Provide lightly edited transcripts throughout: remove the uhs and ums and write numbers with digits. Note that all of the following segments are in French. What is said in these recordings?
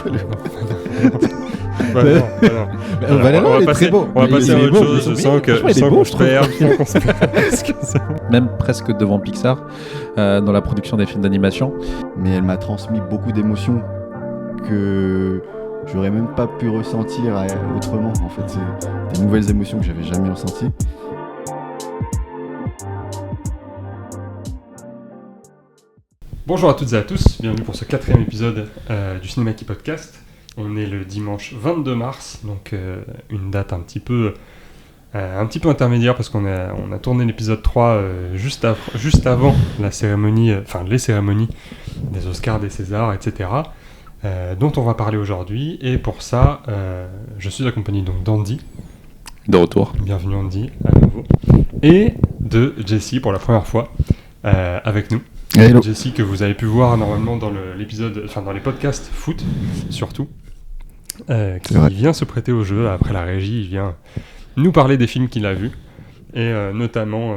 quoi le... Valérian, il est très beau. On va passer à autre chose. Je sens que je perds. Même presque devant Pixar, dans la production des films d'animation. Mais elle m'a transmis beaucoup d'émotions que j'aurais même pas pu ressentir autrement. En fait, c'est des nouvelles émotions que j'avais jamais ressenties. Bonjour à toutes et à tous, bienvenue pour ce 4e épisode du Cinémaki Podcast. On est le dimanche 22 mars, donc une date un petit peu intermédiaire parce qu'on a tourné l'épisode 3 juste avant la cérémonie, les cérémonies des Oscars, des Césars, etc. Dont on va parler aujourd'hui. Et pour ça, je suis accompagné donc d'Andy. De retour. Bienvenue Andy, à nouveau. Et de Jessie pour la première fois avec nous. Hello. Jessie que vous avez pu voir normalement dans dans les podcasts foot surtout, qui vient se prêter au jeu après la régie. Il vient nous parler des films qu'il a vus et notamment,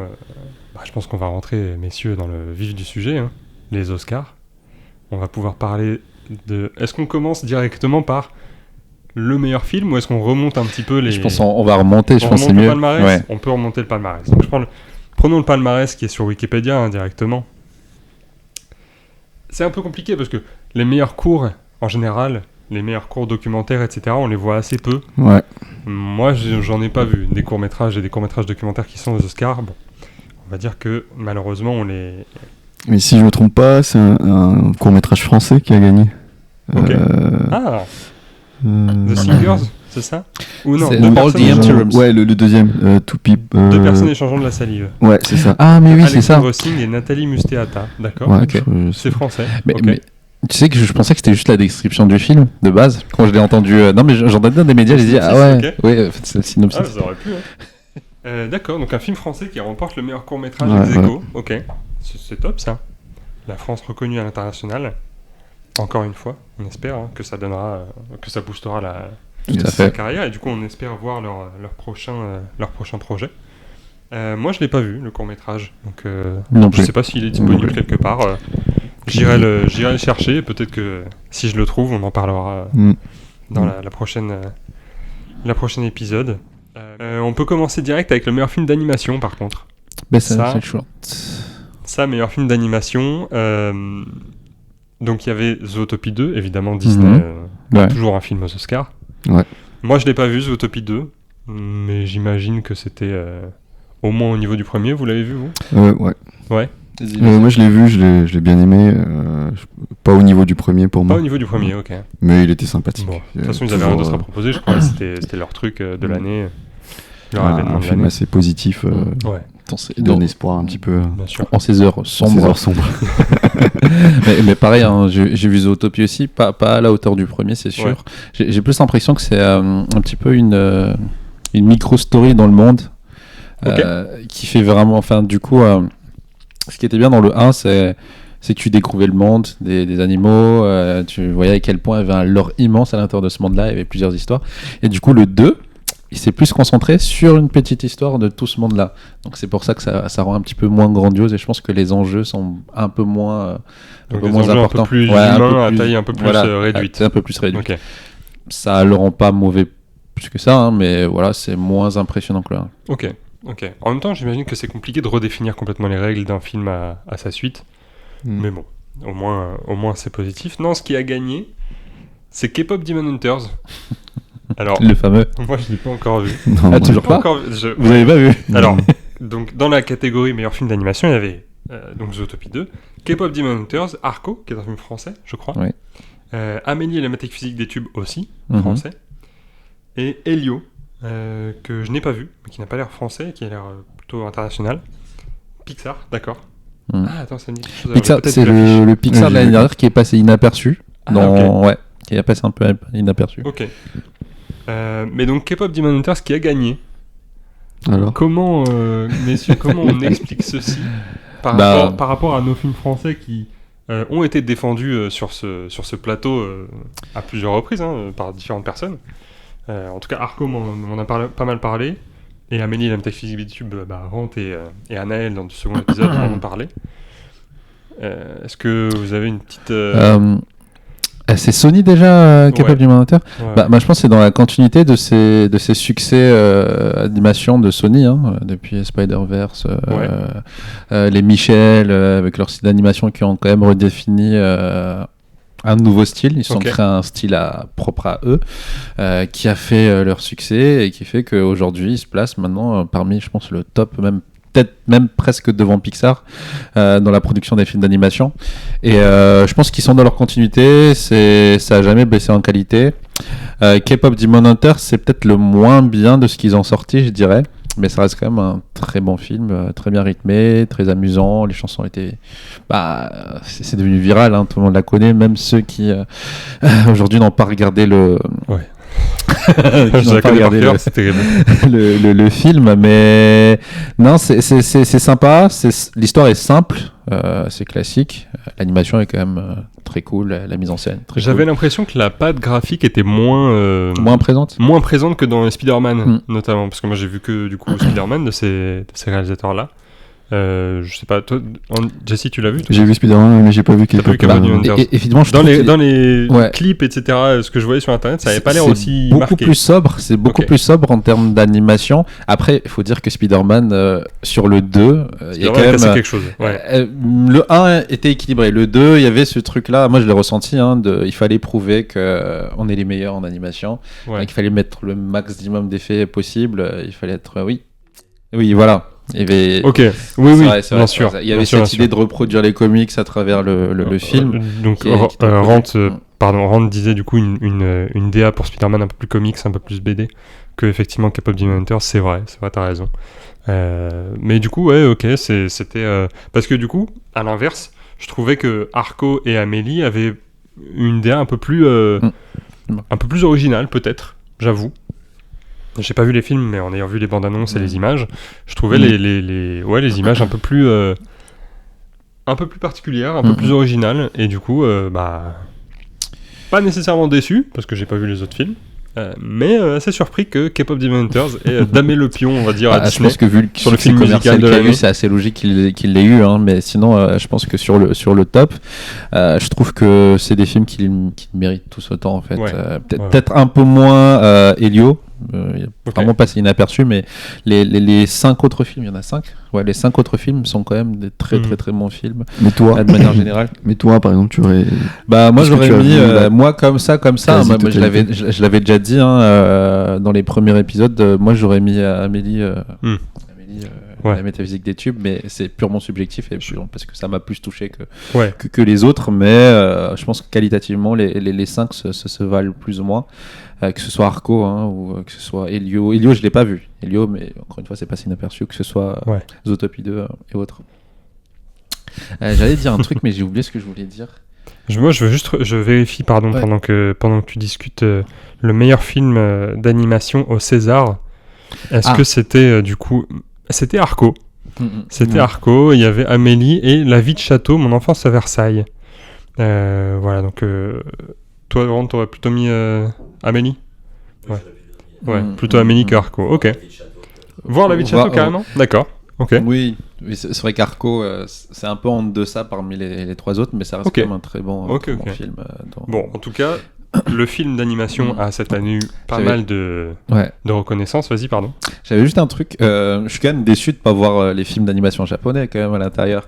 je pense qu'on va rentrer messieurs dans le vif du sujet, hein, les Oscars. On va pouvoir parler de... Est-ce qu'on commence directement par le meilleur film ou est-ce qu'on remonte un petit peu les... Je pense qu'on va remonter, je pense que c'est mieux. Ouais. On peut remonter le palmarès. Donc prenons le palmarès qui est sur Wikipédia directement. C'est un peu compliqué parce que les meilleurs cours, en général, les meilleurs courts documentaires, etc., on les voit assez peu. Ouais. Moi, j'en ai pas vu des courts-métrages et des courts-métrages documentaires qui sont aux Oscars. Bon, on va dire que malheureusement, on les... Mais si je me trompe pas, c'est un court-métrage français qui a gagné. Ok. The Singers, c'est ça? Ou non, c'est All the Interims. Ouais, le deuxième. Deux personnes échangeant de la salive. Ouais, c'est ça. Ah, mais oui, c'est ça. Alexandre Singh et Nathalie Musteata, d'accord. Ouais, Ok. C'est français. Mais, Ok. mais tu sais que je pensais que c'était juste la description du film de base quand je l'ai entendu. Non, mais j'entendais dans des médias, j'ai dit ah ouais, ok. ouais, en fait, c'est le synopsis. Ah, ça aurait pu, hein. D'accord, donc un film français qui remporte le meilleur court-métrage Ouais, ex aequo. ouais. Ok, c'est top ça. La France reconnue à l'international. Encore une fois, on espère que ça donnera, que ça boostera Tout à sa fait. carrière et du coup on espère voir leur prochain projet. Moi je l'ai pas vu le court-métrage, donc Non je plus. sais pas s'il est disponible quelque part. J'irai le chercher, peut-être que si je le trouve, on en parlera dans la prochaine épisode. On peut commencer direct avec le meilleur film d'animation par contre. Mais Ça- c'est toujours. Ça, meilleur film d'animation. Donc il y avait Zootopie 2, évidemment Disney, Ouais. toujours un film aux Oscars. Ouais. Moi je l'ai pas vu Zootopie 2, mais que c'était au moins au niveau du premier. Vous l'avez vu vous? Ouais. Ouais. Moi je l'ai vu, je l'ai bien aimé. Pas au niveau du premier pour Pas moi. au niveau du premier, ok. Mais il était sympathique. Bon, de toute façon ils avaient rien d'autre à proposer, je crois. C'était leur truc de l'année, leur événement un de film l'année. assez positif, Ouais, qui donne espoir un petit peu. bien sûr. En ces heures sombres. Ces heures sombres. mais pareil, hein, j'ai vu Zootopie aussi, pas à la hauteur du premier, c'est sûr. Ouais. J'ai plus l'impression que c'est un petit peu une micro-story dans le monde qui fait vraiment. Enfin, du coup, ce qui était bien dans le 1, c'est que tu découvrais le monde des animaux, tu voyais à quel point il y avait un lore immense à l'intérieur de ce monde-là, il y avait plusieurs histoires. Et du coup, le 2, il s'est plus concentré sur une petite histoire de tout ce monde-là. Donc c'est pour ça que ça rend un petit peu moins grandiose et je pense que les enjeux sont un peu moins Donc des enjeux importants. un peu plus Ouais, humains, à taille un peu plus réduite. Un peu plus réduite. Ok. Ça le rend pas mauvais plus que ça, hein, mais voilà, c'est moins impressionnant que le 1. Ok. En même temps, j'imagine que c'est compliqué de redéfinir complètement les règles d'un film à sa suite. Mais bon, au moins c'est positif. Non, ce qui a gagné, c'est K-Pop Demon Hunters. Alors, Le fameux. moi je l'ai pas encore vu. Non, moi, toujours Pas pas encore vu. Vous avez pas vu? Alors, donc dans la catégorie meilleur film d'animation, il y avait donc Zootopie 2, K-Pop Demon Hunters, Arco, qui est un film français, je crois. Oui. Amélie et la mathématique physique des tubes aussi, Mhm. français. Et Elio, que je n'ai pas vu, mais qui n'a pas l'air français et qui a l'air plutôt international. Pixar, d'accord. Mhm. Ah, attends, ça me dit quelque chose. Pixar, Alors, j'ai c'est peut-être vu l'affiche. le Pixar de j'ai l'année vu. dernière qui est passé inaperçu. Ah, Ouais, qui est passé un peu inaperçu. Ok. Mais donc K-Pop Demon Hunters qui a gagné. Alors, Comment, messieurs, comment on explique ceci par rapport à nos films français qui ont été défendus sur ce plateau à plusieurs reprises par différentes personnes. En tout cas, Arco m'en a pas mal parlé. Et Amélie et la métaphysique des tubes, Rant et Anaël dans le second épisode en ont parlé. Est-ce que vous avez une petite... C'est Sony déjà capable du Hunter. Ouais. Bah, je pense que c'est dans la continuité de ces succès animation de Sony, depuis Spider-Verse, les Michel, avec leur style d'animation qui ont quand même redéfini un nouveau style. Ils se sont créés un style propre à eux, qui a fait leur succès et qui fait qu'aujourd'hui ils se placent maintenant parmi, je pense, le top, peut-être même presque devant Pixar dans la production des films d'animation. Et je pense qu'ils sont dans leur continuité, ça a jamais baissé en qualité. K-Pop Demon Hunter, c'est peut-être le moins bien de ce qu'ils ont sorti, je dirais. Mais ça reste quand même un très bon film, très bien rythmé, très amusant. Les chansons étaient... c'est devenu viral, tout le monde la connaît, même ceux qui aujourd'hui n'ont pas regardé le... Ouais. Je n'ai pas regardé le film, mais non, c'est sympa. L'histoire est simple, c'est classique. L'animation est quand même très cool, la mise en scène. J'avais l'impression que la patte graphique était moins présente que dans Spider-Man, notamment, parce que moi j'ai vu que du coup Spider-Man de ces réalisateurs-là. Je sais pas, toi, Jesse, tu l'as vu? J'ai vu Spider-Man, mais j'ai pas vu K-Pop. Évidemment, dans les clips, etc., ce que je voyais sur internet, ça avait pas l'air aussi beaucoup marqué. plus sobre. C'est beaucoup plus sobre en termes d'animation. Après, il faut dire que Spider-Man, sur le 2, il y a quand même quelque chose. Ouais. Le 1 était équilibré. Le 2, il y avait ce truc-là. Moi, je l'ai ressenti. Il fallait prouver qu'on est les meilleurs en animation. Ouais. Il fallait mettre le maximum d'effets possible. Il fallait être oui, voilà. Il y avait... Ok, oui, bien sûr. Il y avait cette idée de reproduire les comics à travers le film. Donc, Rand disait du coup une DA pour Spider-Man un peu plus comics, un peu plus BD, que effectivement K-Pop Demon Hunter, c'est vrai, t'as raison. Mais du coup, ouais, ok, c'était... parce que du coup, à l'inverse, je trouvais que Arco et Amélie avaient une DA un peu plus originale, peut-être, j'avoue. J'ai pas vu les films, mais en ayant vu les bandes annonces et les images, je trouvais les images un peu plus particulières, un peu plus originales, et du coup, pas nécessairement déçu, parce que j'ai pas vu les autres films, mais assez surpris que K-Pop Demon Hunters ait damé le pion, on va dire, à Disney. Je pense que vu sur le film musical de l'année, c'est assez logique qu'il l'ait eu, mais sinon, je pense que sur le top, je trouve que c'est des films qui méritent tous autant, en fait. Ouais. Peut-être un peu moins Elio. Il a vraiment passé inaperçu, mais les 5 autres films, il y en a 5. Ouais, les 5 autres films sont quand même des très très très bons films. Mais toi, de manière générale. Mais toi, par exemple, tu aurais. Moi, j'aurais mis moi comme ça. Moi, je l'avais déjà dit dans les premiers épisodes. Moi, j'aurais mis Amélie. La métaphysique des tubes, mais c'est purement subjectif parce que ça m'a plus touché que les autres, mais je pense que qualitativement les 5 se valent plus ou moins, que ce soit Arco ou que ce soit Elio, je l'ai pas vu, mais encore une fois c'est passé inaperçu, que ce soit Zootopie 2 et autres. J'allais dire un truc mais j'ai oublié ce que je voulais dire. Moi je vérifie pendant que tu discutes le meilleur film d'animation au César. Est-ce que c'était du coup... C'était Arco. Arco, il y avait Amélie et La vie de château, mon enfance à Versailles. Voilà, donc toi, Laurent, t'aurais plutôt mis Amélie ? Ouais, plutôt Amélie que Arco. Ok. Voir La vie de château carrément ? D'accord. Ok. Oui, c'est vrai qu'Arco, c'est un peu en deçà parmi les 3 autres, mais ça reste quand même un très bon film. Bon, en tout cas... Le film d'animation a cette année eu pas mal de reconnaissance. Vas-y, pardon. J'avais juste un truc. Je suis quand même déçu de ne pas voir les films d'animation japonais quand même à l'intérieur.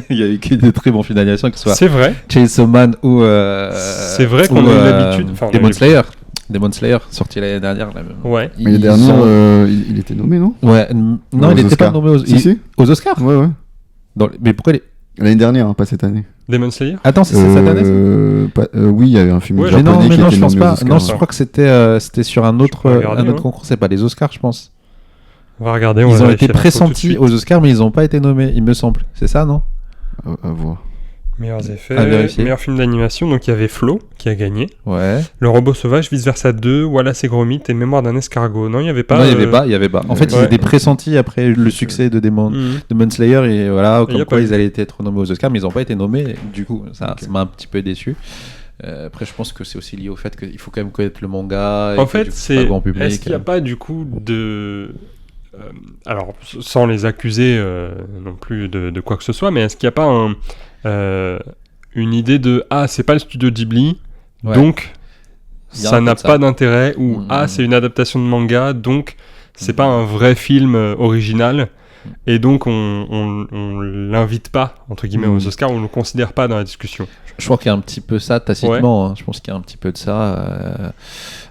Il y a eu que des très bons films d'animation, que ce soit Chainsaw Man ou... c'est vrai qu'on a eu l'habitude... Demon Slayer, sorti l'année dernière. Ouais. Mais l'année dernière, il était nommé, non ? Ouais. Non, il n'était pas nommé aux Oscars. Ouais. Mais pourquoi L'année dernière, pas cette année. Demon Slayer ? Attends, c'est cette année oui, il y avait un film japonais non, qui était je pense nommé pas. aux Oscars. Non, je crois que c'était sur un autre concours. C'est pas les Oscars, je pense. On va regarder. Ils ont été pressentis aux Oscars, mais ils n'ont pas été nommés, il me semble. C'est ça, non ? À voir. Meilleurs effets, meilleur film d'animation, donc il y avait Flo qui a gagné. Ouais. Le robot sauvage, Vice Versa 2, Wallace et Gromit et Mémoire d'un escargot. Non, il n'y avait pas. Non, il n'y avait pas. En fait, ils étaient pressentis après le succès de Demon Slayer et voilà, comme quoi ils allaient être nommés aux Oscars, mais ils n'ont pas été nommés. Du coup, ça m'a un petit peu déçu. Après, je pense que c'est aussi lié au fait qu'il faut quand même connaître le manga. En fait, c'est grand public. Est-ce qu'il n'y a pas du coup de alors, sans les accuser non plus de quoi que ce soit, mais est-ce qu'il n'y a pas une idée de c'est pas le studio Ghibli, Ouais. donc Il y a un ça peu n'a de ça. pas d'intérêt, ou c'est une adaptation de manga, donc c'est pas un vrai film original, et donc on l'invite pas, entre guillemets, aux Oscars, on le considère pas dans la discussion. Je crois qu'il y a un petit peu ça tacitement. Hein. Je pense qu'il y a un petit peu de ça.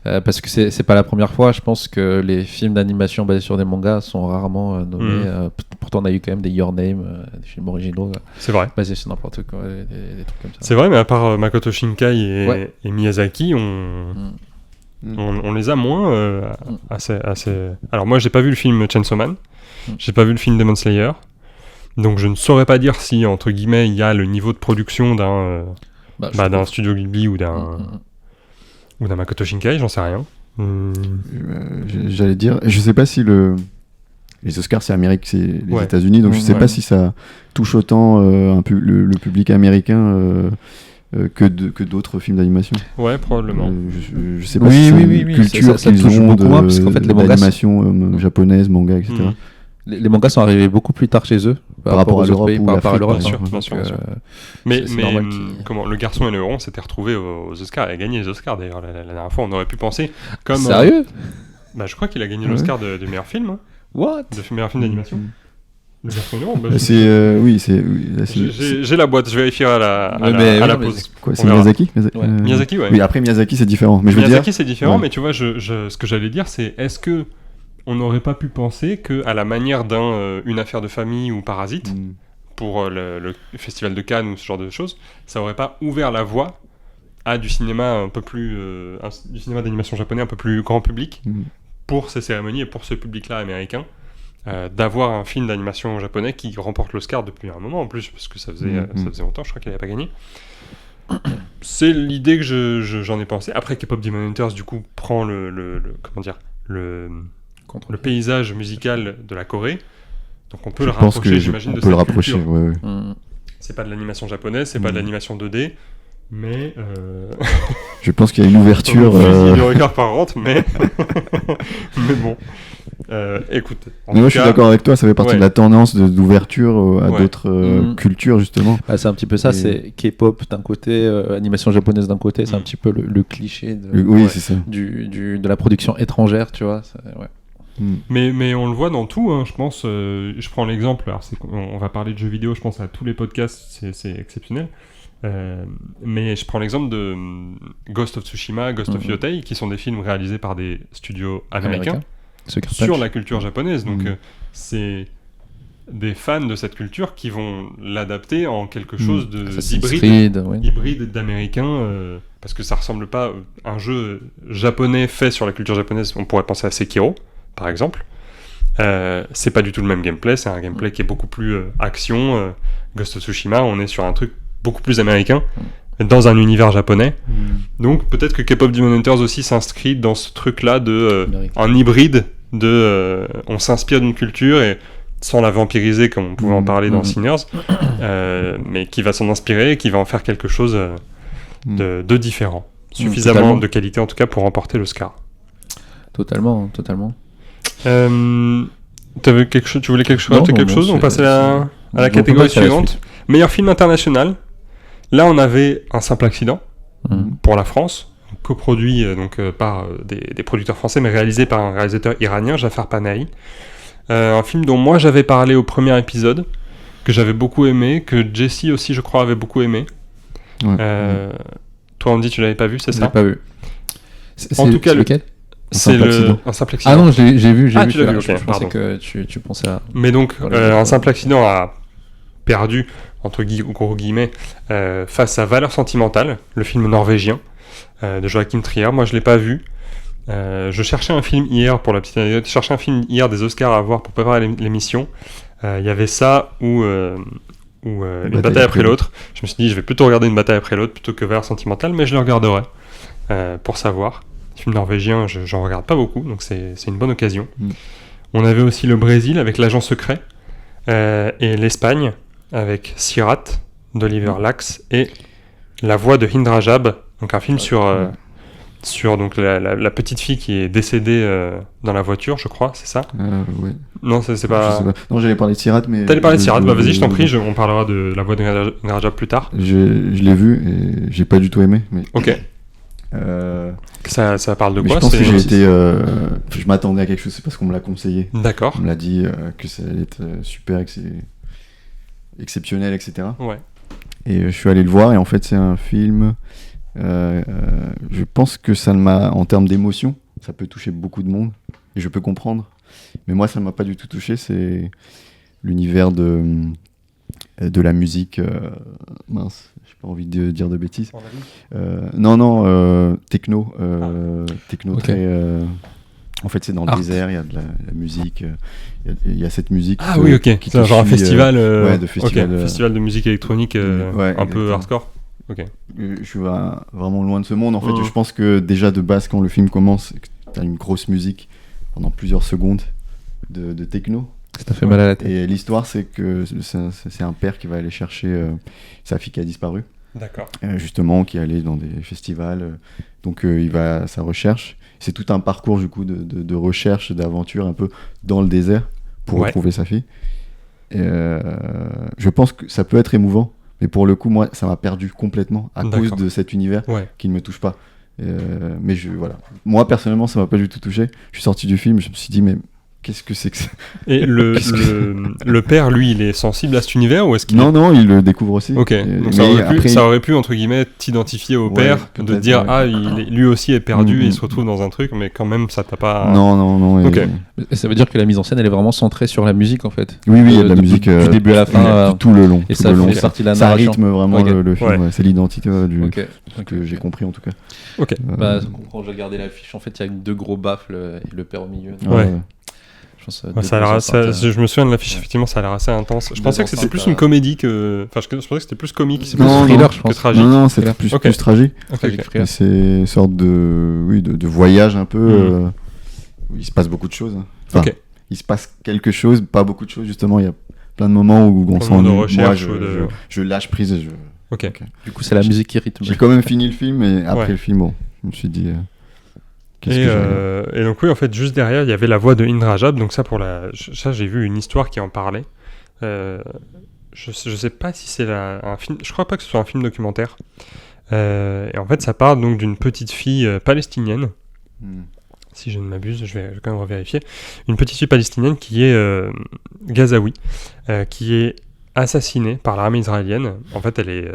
Parce que c'est pas la première fois. Je pense que les films d'animation basés sur des mangas sont rarement nommés. Pourtant, on a eu quand même des Your Name, des films originaux C'est vrai. basés sur n'importe quoi, des trucs comme ça. C'est vrai, mais à part Makoto Shinkai et Miyazaki, on les a moins assez. Alors moi, j'ai pas vu le film Chainsaw Man, j'ai pas vu le film Demon Slayer, donc je ne saurais pas dire si, entre guillemets, il y a le niveau de production d'un studio Ghibli ou d'un Makoto Shinkai, j'en sais rien. J'allais dire, je sais pas si les Oscars c'est Amérique, c'est les États-Unis, donc je sais pas si ça touche autant le public américain que d'autres films d'animation. Ouais, probablement. Je sais pas si c'est une culture ça qu'ils touche ont beaucoup moins, parce qu'en fait, les mangas d'animation japonaise, manga, etc. Les mangas sont arrivés beaucoup plus tard chez eux par rapport à l'Europe par rapport à l'Europe. Bien sûr. Mais le garçon et le héron s'étaient retrouvés aux Oscars et a gagné les Oscars d'ailleurs la dernière fois. On aurait pu penser comme. Sérieux je crois qu'il a gagné l'Oscar du meilleur film. What De meilleur film d'animation. Le garçon et le héron. J'ai la boîte. Je vérifierai à la pause. Quoi, c'est Miyazaki Miyazaki, ouais. Oui, après Miyazaki c'est différent. Mais Miyazaki c'est différent, mais tu vois, ce que j'allais dire, c'est est-ce que on n'aurait pas pu penser qu'à la manière Une affaire de famille ou Parasite, pour le Festival de Cannes ou ce genre de choses, ça aurait pas ouvert la voie à du cinéma un peu plus... du cinéma d'animation japonais un peu plus grand public, pour ces cérémonies et pour ce public-là américain, d'avoir un film d'animation japonais qui remporte l'Oscar depuis un moment en plus, parce que ça faisait longtemps, je crois qu'il n'avait pas gagné. C'est l'idée que j'en ai pensé. Après, K-Pop Demon Hunters, du coup, prend le paysage musical de la Corée, donc on peut le rapprocher, j'imagine, de cette culture. C'est pas de l'animation japonaise, c'est pas de l'animation 2D, mais je pense qu'il y a une ouverture. Le regard par rentre, mais mais bon. Écoute. Moi, je suis d'accord avec toi. Ça fait partie de la tendance d'ouverture à d'autres cultures, justement. C'est un petit peu ça. C'est K-pop d'un côté, animation japonaise d'un côté. C'est un petit peu le cliché c'est ça. de la production étrangère, tu vois. Mais on le voit dans tout, hein, je pense. Je prends l'exemple. Alors, on va parler de jeux vidéo. Je pense à tous les podcasts. C'est exceptionnel. Mais je prends l'exemple de Ghost of Tsushima, Ghost of Yotei, qui sont des films réalisés par des studios américains. Sur la culture japonaise, donc c'est des fans de cette culture qui vont l'adapter en quelque chose d'hybride d'américain, parce que ça ressemble pas à un jeu japonais fait sur la culture japonaise. On pourrait penser à Sekiro, par exemple. C'est pas du tout le même gameplay, c'est un gameplay qui est beaucoup plus action. Ghost of Tsushima, on est sur un truc beaucoup plus américain, dans un univers japonais. Donc peut-être que K-Pop Demon Hunters aussi s'inscrit dans ce truc-là un hybride on s'inspire d'une culture et sans la vampiriser comme on pouvait en parler dans Sinners, mais qui va s'en inspirer et qui va en faire quelque chose de différent, suffisamment de qualité en tout cas pour remporter l'Oscar. Totalement. T'avais quelque chose, tu voulais quelque chose? On passe à la catégorie suivante. Meilleur film international. Là on avait Un simple accident pour la France, coproduit par des producteurs français, mais réalisé par un réalisateur iranien, Jafar Panahi. Un film dont moi j'avais parlé au premier épisode, que j'avais beaucoup aimé, que Jesse aussi je crois avait beaucoup aimé. Toi Andy, tu l'avais pas vu, c'est ça? Je l'ai pas vu. En tout cas, lequel? C'est Un simple accident. Ah non, j'ai vu. Tu l'as vu, ok, je pensais que tu pensais à... Mais donc, Un simple accident a perdu, entre gros guillemets, face à Valeurs sentimentales, le film norvégien de Joachim Trier. Moi, je l'ai pas vu. Je cherchais un film hier, pour la petite anecdote, des Oscars à voir pour préparer l'émission. Il y avait ça ou Une bataille après l'autre. Je me suis dit, je vais plutôt regarder Une bataille après l'autre plutôt que Valeurs sentimentales, mais je le regarderai pour savoir. Film norvégien, j'en regarde pas beaucoup, donc c'est une bonne occasion. On avait aussi le Brésil avec L'Agent secret, et l'Espagne avec Sirat d'Oliver Lax et La voix de Hind Rajab, donc un film sur donc la petite fille qui est décédée dans la voiture, je crois, c'est ça? Oui. Non, c'est pas... Je sais pas. Non, j'allais parler de Sirat, mais... T'allais parler de Sirat, vas-y, je t'en prie, on parlera de La voix de Hind Rajab plus tard. Je l'ai vu et j'ai pas du tout aimé. Mais... Ok. Ça parle de mais quoi? Je pense que je m'attendais à quelque chose, c'est parce qu'on me l'a conseillé. D'accord. On me l'a dit que ça allait être super, que c'est exceptionnel, etc. Ouais. Et je suis allé le voir, et en fait, c'est un film. Je pense que en termes d'émotion, ça peut toucher beaucoup de monde, et je peux comprendre. Mais moi, ça ne m'a pas du tout touché. C'est l'univers de la musique. Mince, j'ai pas envie de dire de bêtises. Non, techno. Techno Ok. très. En fait, c'est dans le Art. désert, il y a de la musique. Il y a cette musique. Ah oui, ok. qui C'est genre un suit, festival. ouais, de festival. Ok, festival de musique électronique ouais, un peu exactement. hardcore. Ok. Je suis vraiment loin de ce monde. En fait, Mhm. je pense que déjà de base, quand le film commence, tu as une grosse musique pendant plusieurs secondes de techno. Ça fait mal à la tête. Et l'histoire, c'est que c'est un père qui va aller chercher sa fille qui a disparu, D'accord. justement, qui est allé dans des festivals. Donc, il va à sa recherche. C'est tout un parcours, du coup, de recherche, d'aventure, un peu dans le désert, pour retrouver sa fille. Et, je pense que ça peut être émouvant. Mais pour le coup, moi, ça m'a perdu complètement à cause de cet univers qui ne me touche pas. Mais voilà. Moi, personnellement, ça m'a pas du tout touché. Je suis sorti du film, je me suis dit, mais qu'est-ce que c'est que ça? Et le père, lui, il est sensible à cet univers ou est-ce qu'il Non, il le découvre aussi. Ok, donc ça aurait pu, entre guillemets, t'identifier au père, de dire, lui aussi est perdu et il se retrouve dans un truc, mais quand même, ça t'a pas... Non. Ok. Et ça veut dire que la mise en scène, elle est vraiment centrée sur la musique, en fait. Oui, il y a de la musique du début à la fin. tout le long. Et ça fait partie de la ça narration. rythme vraiment le film. Ouais. C'est l'identité Ok. que j'ai compris, en tout cas. Ok. Bah, on comprend, j'ai regardé l'affiche. En fait, il y a deux gros baffles et le père au milieu. Ouais. Je pense, Ça a l'air je me souviens de l'affiche, effectivement, ça a l'air assez intense. Je pensais que c'était plus une comédie que... Enfin, je pensais que c'était plus comique. C'est plus thriller, je pense. Que tragique. Non, c'est plus tragique. Tragique Et c'est une sorte de voyage un peu où il se passe beaucoup de choses. Enfin, il se passe quelque chose, pas beaucoup de choses, justement. Il y a plein de moments où on s'ennuie. Moi, je lâche prise et Ok. Du coup, c'est la musique qui rythme. J'ai quand même fini le film, et après le film, bon, je me suis dit... Et donc oui, en fait, juste derrière, il y avait la voix de Indra Jab. Donc ça, j'ai vu une histoire qui en parlait. Je sais pas si c'est un film. Je crois pas que ce soit un film documentaire. Et en fait, ça parle donc d'une petite fille palestinienne. Si je ne m'abuse, je vais quand même revérifier. Une petite fille palestinienne qui est gazaoui, qui est assassinée par l'armée israélienne. En fait, elle est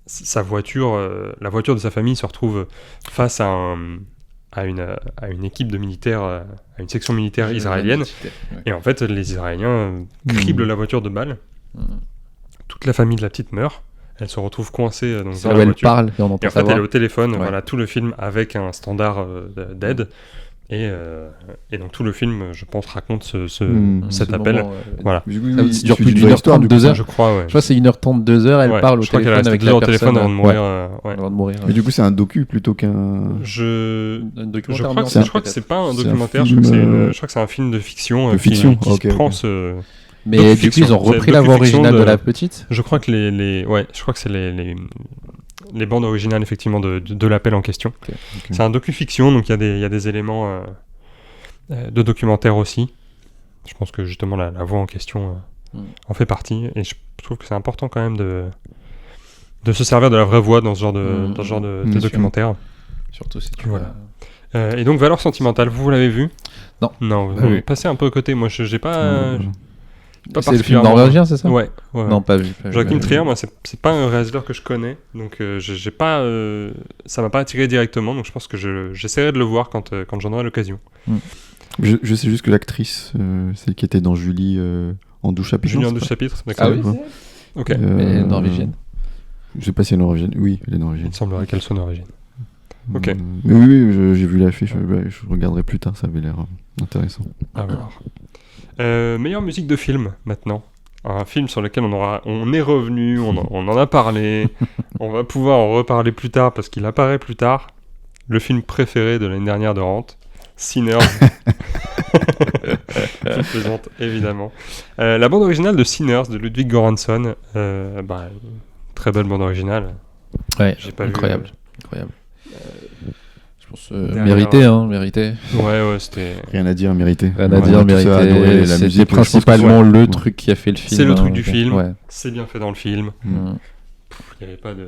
sa voiture, la voiture de sa famille se retrouve face à une équipe de militaires, à une section militaire israélienne. Et en fait, les Israéliens criblent la voiture de balles. Toute la famille de la petite meurt. Elle se retrouve coincée dans la voiture. Elle parle et on entend et en fait, elle est au téléphone, voilà, tout le film avec un standard d'aide. Et donc tout le film, je pense, raconte cet appel. Voilà. Ça dure plus d'une heure 30, 2 heures. Je crois, ouais. Je crois que c'est 1h30, 2 heures, elle parle au téléphone avec la personne. Avant de mourir. Mais du coup, c'est un docu plutôt qu'un... Je crois que c'est pas un c'est documentaire, un je film, crois que c'est un film de fiction. Qui prend ce... Mais du coup, ils ont repris la voix originale de la petite. Je crois que c'est les bandes originales, effectivement, de l'appel en question. Okay. C'est un docu-fiction, donc il y a des éléments de documentaire aussi. Je pense que justement la voix en question en fait partie. Et je trouve que c'est important quand même de se servir de la vraie voix dans ce genre de documentaire. Surtout si tu et donc, Valeurs sentimentales, vous l'avez vu? Non. Non, vous avez passé un peu à côté. Moi, j'ai pas... C'est le film norvégien, c'est ça? Ouais. Non, pas vu. Joachim Trier, moi, c'est pas un réalisateur que je connais, donc j'ai pas, ça m'a pas attiré directement, donc je pense que j'essaierai de le voir quand j'en aurai l'occasion. Je sais juste que l'actrice, celle qui était dans Julie en 12 chapitres. Julie en 12 chapitres, d'accord. Ah oui. Ok. Mais elle est norvégienne. Je sais pas si elle est norvégienne. Oui, elle est norvégienne. Il semblerait qu'elle soit norvégienne. Ok. Mais oui, j'ai vu l'affiche. Je regarderai plus tard. Ça avait l'air intéressant. À voir. Meilleure musique de film maintenant. Un film sur lequel on est revenu, on en a parlé. On va pouvoir en reparler plus tard parce qu'il apparaît plus tard. Le film préféré de l'année dernière de Rente, Sinners. Je plaisante, évidemment. La bande originale de Sinners de Ludwig Göransson. Très belle bande originale. Ouais, j'ai pas incroyable. Incroyable. Je pense mérité. Ouais, c'était... Rien à dire, mérité. Rien à dire, mérité. C'était principalement le truc qui a fait le film. C'est le truc du film. Ouais. C'est bien fait dans le film. Il n'y avait pas de...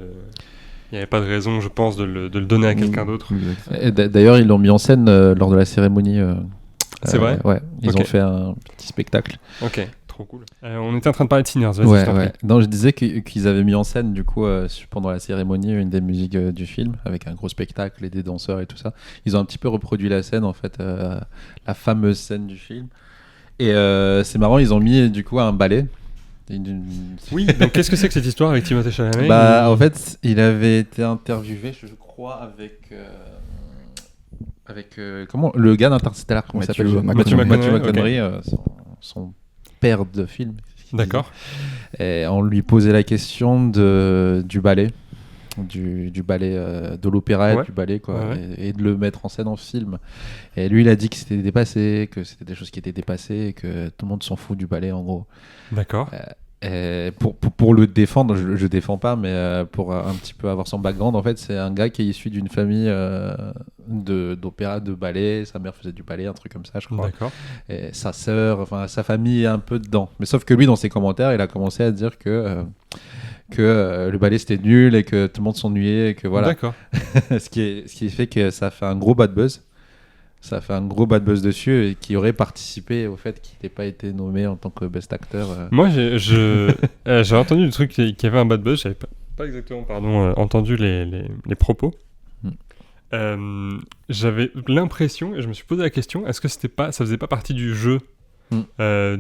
Il n'y avait pas de raison, je pense, de le donner à quelqu'un d'autre. Et d'ailleurs, ils l'ont mis en scène lors de la cérémonie. C'est vrai ? Ouais, ils ont fait un petit spectacle. Ok, trop cool. On était en train de parler de Sinners, vas-y, Ouais, je t'en prie. ouais. Non, je disais qu'ils avaient mis en scène, du coup, pendant la cérémonie, une des musiques du film, avec un gros spectacle et des danseurs et tout ça. Ils ont un petit peu reproduit la scène, en fait, la fameuse scène du film. Et c'est marrant, ils ont mis, du coup, un ballet. Oui, donc qu'est-ce que c'est que cette histoire avec Timothée Chalamet ? En fait, il avait été interviewé, je crois, avec comment le gars d'Interstellar, comment il s'appelle ? Matthew McConaughey, son père de film. D'accord. Et on lui posait la question du ballet, du ballet, de l'opéra et du ballet, quoi, et de le mettre en scène en film. Et lui, il a dit que c'était dépassé, que c'était des choses qui étaient dépassées, et que tout le monde s'en fout du ballet, en gros. D'accord. Et pour le défendre, je défends pas, mais pour un petit peu avoir son background, en fait, c'est un gars qui est issu d'une famille d'opéra, de ballet. Sa mère faisait du ballet, un truc comme ça, je crois. D'accord. Et sa sœur, enfin sa famille est un peu dedans. Mais sauf que lui, dans ses commentaires, il a commencé à dire que le ballet c'était nul et que tout le monde s'ennuyait et que voilà. D'accord. ce qui fait que ça fait un gros bad buzz. Ça fait un gros bad buzz dessus et qui aurait participé au fait qu'il n'ait pas été nommé en tant que best acteur. Moi, j'ai entendu le truc qui avait un bad buzz. J'avais pas exactement, entendu les propos. J'avais l'impression, et je me suis posé la question, est-ce que ça faisait pas partie du jeu,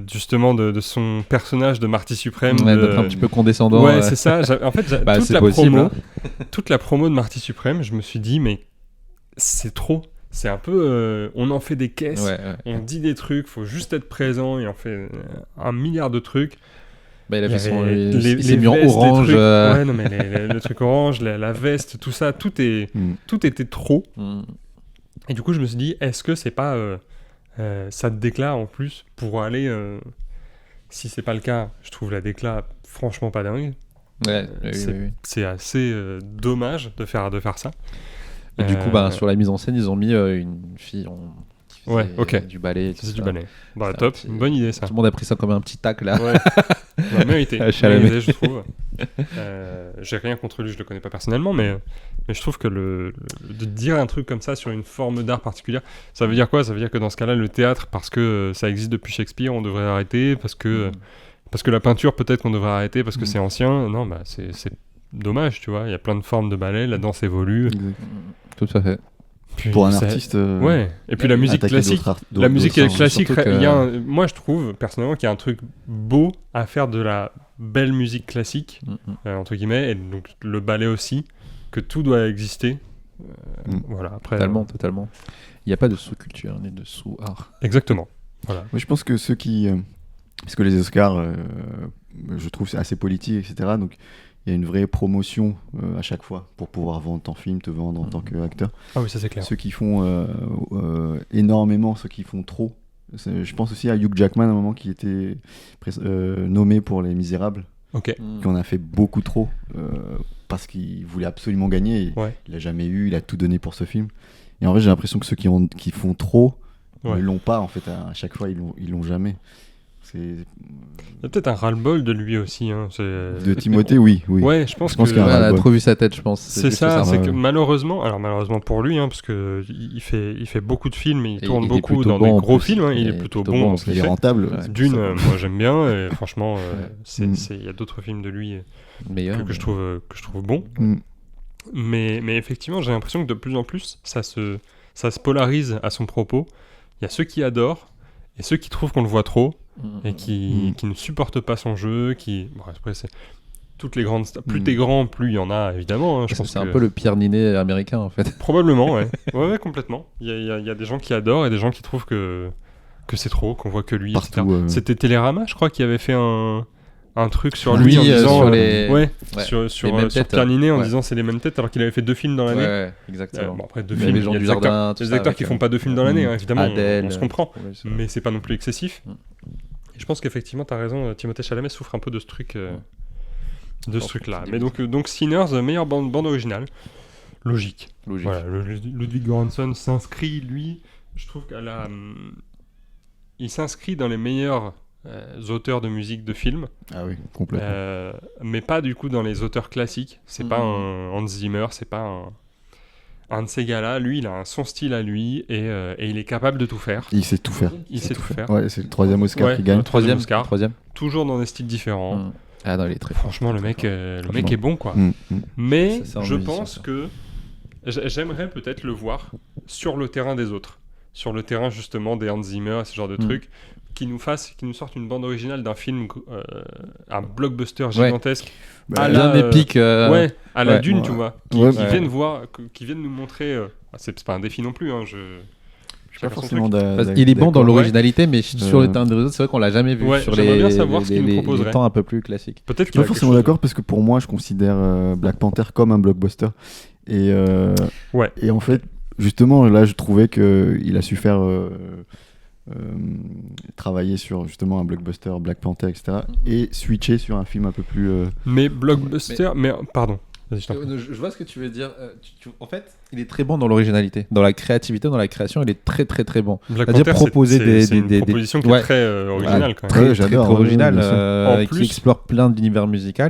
justement de son personnage de Marty Suprême, d'être un petit peu condescendant. Ouais, c'est ça. En fait, toute la promo de Marty Suprême, je me suis dit, mais c'est trop. C'est un peu, on en fait des caisses, on dit des trucs, faut juste être présent et on fait un milliard de trucs. Il avait il s'est mis en orange. Ouais, non mais le truc orange, la veste, tout ça, tout était trop. Et du coup, je me suis dit, est-ce que c'est pas ça te déclare en plus pour aller, si c'est pas le cas, je trouve la décla franchement pas dingue. C'est assez dommage de faire ça. Et du coup, sur la mise en scène, ils ont mis une fille qui faisait du ballet. C'est du ballet. Top, une bonne idée ça. Tout le monde a pris ça comme un petit tac là. Ouais. Mérité, je trouve. J'ai rien contre lui, je le connais pas personnellement, mais je trouve que de dire un truc comme ça sur une forme d'art particulière, ça veut dire quoi ? Ça veut dire que dans ce cas-là, le théâtre, parce que ça existe depuis Shakespeare, on devrait arrêter, parce que la peinture, peut-être qu'on devrait arrêter, parce que c'est ancien. Non, c'est dommage, tu vois. Il y a plein de formes de ballet, la danse évolue. Tout à fait. Puis pour un artiste. Ouais. Et puis la musique classique. Classique, moi je trouve personnellement qu'il y a un truc beau à faire de la belle musique classique, entre guillemets, et donc le ballet aussi, que tout doit exister. Voilà. Après. Totalement. Il n'y a pas de sous-culture ni de sous-art. Exactement. Voilà. Moi je pense que ceux qui, parce que les Oscars, je trouve c'est assez politique, etc. Donc il y a une vraie promotion à chaque fois pour pouvoir vendre ton film, te vendre en tant qu'acteur. Ah oui, ça c'est clair. Ceux qui font énormément, ceux qui font trop. Je pense aussi à Hugh Jackman à un moment qui était nommé pour Les Misérables. Ok. Qui en a fait beaucoup trop parce qu'il voulait absolument gagner. Et il l'a jamais eu, il a tout donné pour ce film. Et en vrai, j'ai l'impression que ceux qui font trop ne l'ont pas en fait. À chaque fois, ils l'ont jamais. Il y a peut-être un ras-le-bol de lui aussi. De Timothée, oui. Ouais, je pense qu'il y a elle a trop vu sa tête, je pense. C'est ça, c'est que malheureusement pour lui, parce que il fait beaucoup de films, il tourne beaucoup dans des gros films, il est plutôt bon. Il est rentable. D'une, moi j'aime bien, et franchement, il y a d'autres films de lui que je trouve bons. Mais effectivement, j'ai l'impression que de plus en plus, ça se polarise à son propos. Il y a ceux qui adorent et ceux qui trouvent qu'on le voit trop. Et qui ne supportent pas son jeu, après c'est toutes les grandes stars. Plus t'es grand, plus il y en a évidemment. Je pense c'est un peu le Pierre Ninet américain en fait. Probablement, ouais, complètement. Il y a des gens qui adorent et des gens qui trouvent que c'est trop, qu'on voit que lui. Partout, C'était Télérama, je crois, qui avait fait un truc sur lui en disant sur Pierre Ninet en disant c'est les mêmes têtes alors qu'il avait fait 2 films dans l'année. Ouais, exactement. Après 2 films, il y a des acteurs qui font pas 2 films dans l'année, évidemment, Adèle, on se comprend, mais c'est pas non plus excessif. Je pense qu'effectivement, tu as raison, Timothée Chalamet souffre un peu de ce truc, là. Mais donc Sinners, meilleure bande originale. Logique. Voilà, Ludwig Göransson s'inscrit, lui, je trouve il s'inscrit dans les meilleurs auteurs de musique de film, Ah oui, complètement. mais pas du coup dans les auteurs classiques. C'est pas un Hans Zimmer, c'est pas un de ces gars-là. Lui, il a son style à lui et il est capable de tout faire. Il sait tout faire. Il sait tout faire. Ouais, c'est le 3e Oscar qu'il gagne. Le troisième Oscar. Troisième. Toujours dans des styles différents. Ah non, il est très Franchement, le mec est bon, quoi. Mais Ça, c'est un je musicien, pense ça. que j'aimerais peut-être le voir sur le terrain des autres. Sur le terrain, justement, des Hans Zimmer, ce genre de trucs. Qui nous sortent une bande originale d'un film, un blockbuster gigantesque. Bah, bien épique. Ouais, à la Dune, Ouais. tu vois. Ouais, Qui viennent nous montrer. C'est pas un défi non plus, hein. pas forcément Il est bon dans d'accord. l'originalité, mais sur le terrain des autres, c'est vrai qu'on l'a jamais vu. Ouais, sur j'aimerais les, bien savoir ce qu'il nous les proposerait. temps un peu plus classiques. Peut-être Je qu'il suis pas forcément d'accord parce que pour moi, je considère Black Panther comme un blockbuster. Et en fait, justement, là, je trouvais qu'il a su faire travailler sur justement un blockbuster, Black Panther, etc. Et switcher sur un film un peu plus. Mais blockbuster, mais pardon. Vas-y, je t'en prie. Je vois ce que tu veux dire. En fait, il est très bon dans l'originalité, dans la créativité, dans la création. Il est très très très bon. Black C'est-à-dire Panther, proposer c'est une des proposition qui ouais. est très originale quand même. Très, Ouais, très, j'adore, très ouais, original, bien sûr. En qui plus- explore plein d'univers musicaux.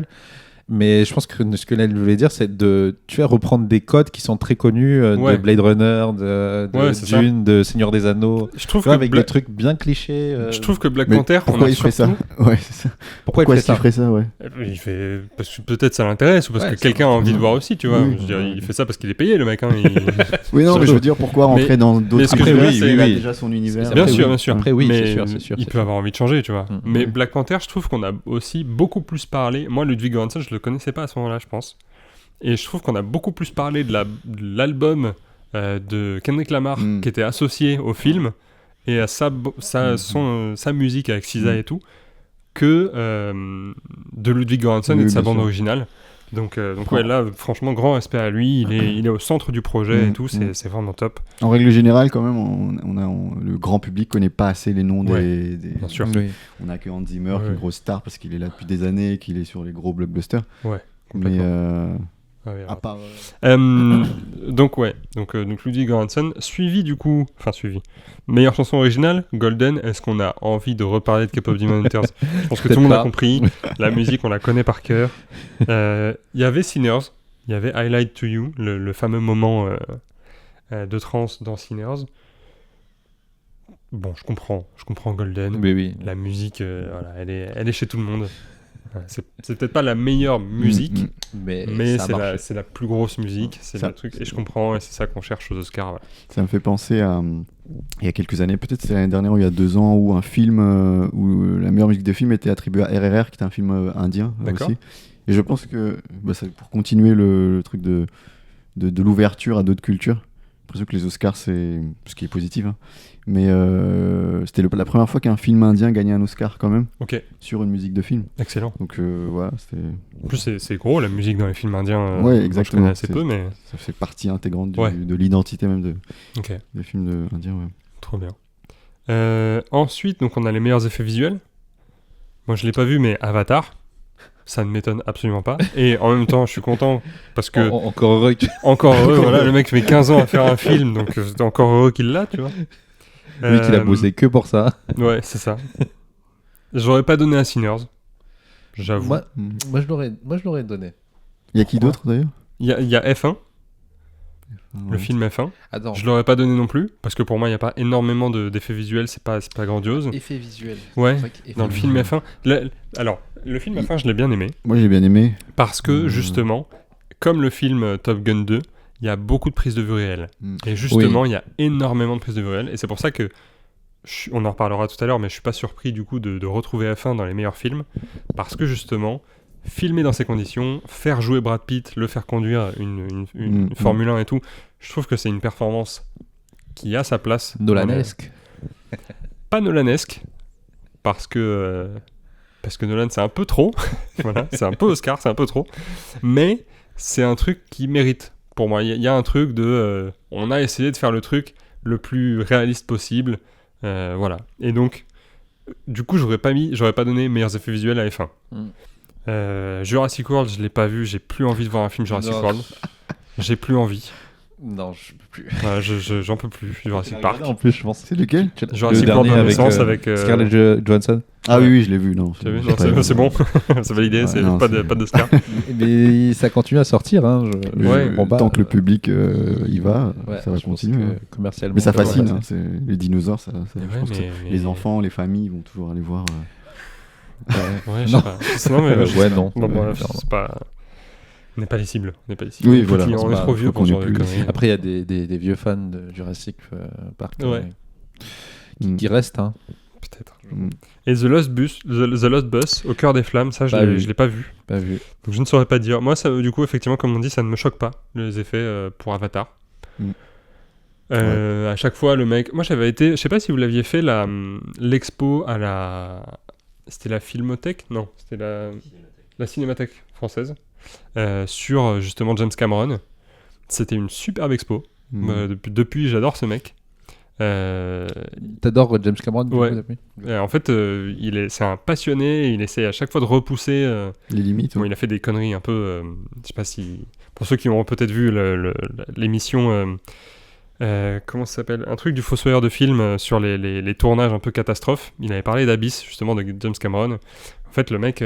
Mais je pense que ce que elle voulait dire, c'est de reprendre des codes qui sont très connus Ouais. de Blade Runner, de Ouais, c'est ça. Dune, de Seigneur des Anneaux. Je trouve Tu vois, que avec des trucs bien clichés. Je trouve que Black Mais Panther, on pourquoi a il ferait ça? surtout- Ouais, c'est ça. Pourquoi Pourquoi il est-ce fait qu'il ça ferait ça, ouais. Il fait parce que peut-être ça l'intéresse ou parce Ouais, que ça quelqu'un a envie de voir aussi, tu vois. Oui. Je veux dire, il fait ça parce qu'il est payé, le mec. Hein. Il- Oui, non, mais Surtout. je veux dire, pourquoi rentrer Mais- dans mais d'autres ce que univers, je veux dire, il a oui. déjà son univers. Bien Après, sûr, oui. bien sûr. Après, oui, mais c'est sûr, c'est sûr, il c'est peut avoir envie de changer, tu vois. Mm. Mais Black Panther, je trouve qu'on a aussi beaucoup plus parlé. Moi, Ludwig Göransson, je le connaissais pas à ce moment-là, je pense. Et je trouve qu'on a beaucoup plus parlé de l'album de Kendrick Lamar qui était associé au film et à sa musique avec SZA et tout que de Ludwig Göransson Oui, et de sa bien bande sûr. originale. Donc ouais, là, franchement, grand respect à lui. Il est au centre du projet et tout. C'est vraiment top. En règle générale, quand même, le grand public connaît pas assez les noms des. Bien sûr. Oui. On a que Hans Zimmer, Ouais, qui est ouais. une grosse star parce qu'il est là depuis des années et qu'il est sur les gros blockbusters. Ouais, Mais complètement. Ah oui, à alors. part. Donc Ludwig Göransson, suivi. Meilleure chanson originale, Golden. Est-ce qu'on a envie de reparler de K-pop Demon Hunters? Je pense que tout le monde a compris. La musique, on la connaît par cœur. Il y avait Sinners, il y avait Highlight to You, le fameux moment de trance dans Sinners. Bon, je comprends Golden. Oui, oui. La musique, voilà, elle est chez tout le monde. Voilà, c'est peut-être pas la meilleure musique, mais ça c'est marche. la plus grosse musique, c'est Ça- le truc, et je comprends, et c'est ça qu'on cherche aux Oscars. Voilà. Ça me fait penser à. Il y a quelques années, peut-être c'est l'année dernière ou il y a 2 ans, où un film où la meilleure musique de film était attribuée à RRR, qui était un film indien D'accord. aussi. Et je pense que c'est pour continuer le truc de l'ouverture à d'autres cultures. J'ai l'impression que les Oscars, c'est ce qui est positif, hein. Mais c'était la première fois qu'un film indien gagnait un Oscar quand même Ok, sur une musique de film. excellent. Donc voilà, c'était. En plus, c'est gros la musique dans les films indiens. Ouais, moi, je exactement. connais assez peu, mais Ça fait partie intégrante Ouais. de l'identité même ok, des films indiens. Ouais. trop bien. Ensuite, donc on a les meilleurs effets visuels. Moi, je l'ai pas vu, mais Avatar. Ça ne m'étonne absolument pas. Et en même temps, je suis content parce que Encore heureux que encore heureux, voilà, le mec met 15 ans à faire un film, donc c'est encore heureux qu'il l'a, tu vois. lui qu'il a bossé que pour ça. Ouais, c'est ça. J'aurais pas donné à Sinners, j'avoue. Moi, je l'aurais donné. Il y a qui d'autre d'ailleurs? Il y a F1, le Ouais. film F1. Attends. Je l'aurais pas donné non plus, parce que pour moi, il n'y a pas énormément d'effets visuels, c'est pas grandiose. Effet visuel. Ouais, dans le film F1. Alors, le film F1, je l'ai bien aimé, Moi j'ai bien aimé. parce que justement, comme le film Top Gun 2, il y a beaucoup de prises de vue réelles. Et justement, il y a énormément de prises de vue réelles. Et c'est pour ça que, on en reparlera tout à l'heure, mais je suis pas surpris du coup de retrouver F1 dans les meilleurs films, parce que justement, filmer dans ces conditions, faire jouer Brad Pitt, le faire conduire une Formule 1 et tout, je trouve que c'est une performance qui a sa place. Nolanesque. Pas Nolanesque, parce que Nolan c'est un peu trop, voilà, c'est un peu Oscar, c'est un peu trop, mais c'est un truc qui mérite. Pour moi, il y a un truc de, on a essayé de faire le truc le plus réaliste possible, voilà. Et donc, du coup, j'aurais pas donné meilleurs effets visuels à F1. Jurassic World, je l'ai pas vu, j'ai plus envie de voir un film Jurassic Non. World. J'ai plus envie. Non, je peux plus. Voilà, j'en peux plus. Jurassic Park. En plus, je pense. C'est lequel? Jurassic Le World dernier Renaissance avec Scarlett Johansson. Ah oui, je l'ai vu, non. Tu as vu non, c'est bon, c'est validé, pas d'Oscar. Mais ça continue à sortir. Hein, tant que le public y va, ça va continuer. Commercialement. Mais ça fascine, les dinosaures, je pense que les enfants, les familles vont toujours aller voir. Ouais, je sais pas. Non, mais non. Bon, c'est pas... On n'est pas les cibles. Oui, voilà. On est trop vieux pour ce genre de conneries. Après, il y a des vieux fans de Jurassic Park qui restent. Hein. Peut-être. Et The Lost Bus, au cœur des flammes, ça, je l'ai pas vu. Pas vu. Donc je ne saurais pas dire. Moi, ça, du coup, effectivement, comme on dit, ça ne me choque pas, les effets pour Avatar. À chaque fois, le mec... Moi, j'avais été... Je sais pas si vous l'aviez fait, l'expo à la... C'était la Filmothèque ? Non, c'était la Cinémathèque française. Sur justement James Cameron. C'était une superbe expo. Depuis, j'adore ce mec. T'adores James Cameron? Ouais. En fait, c'est un passionné. Il essaie à chaque fois de repousser les limites. Bon, il a fait des conneries un peu. Je sais pas si pour ceux qui ont peut-être vu l'émission. Comment ça s'appelle? Un truc du Fossoyeur de film sur les tournages un peu catastrophes. Il avait parlé d'Abyss justement de James Cameron. En fait, le mec,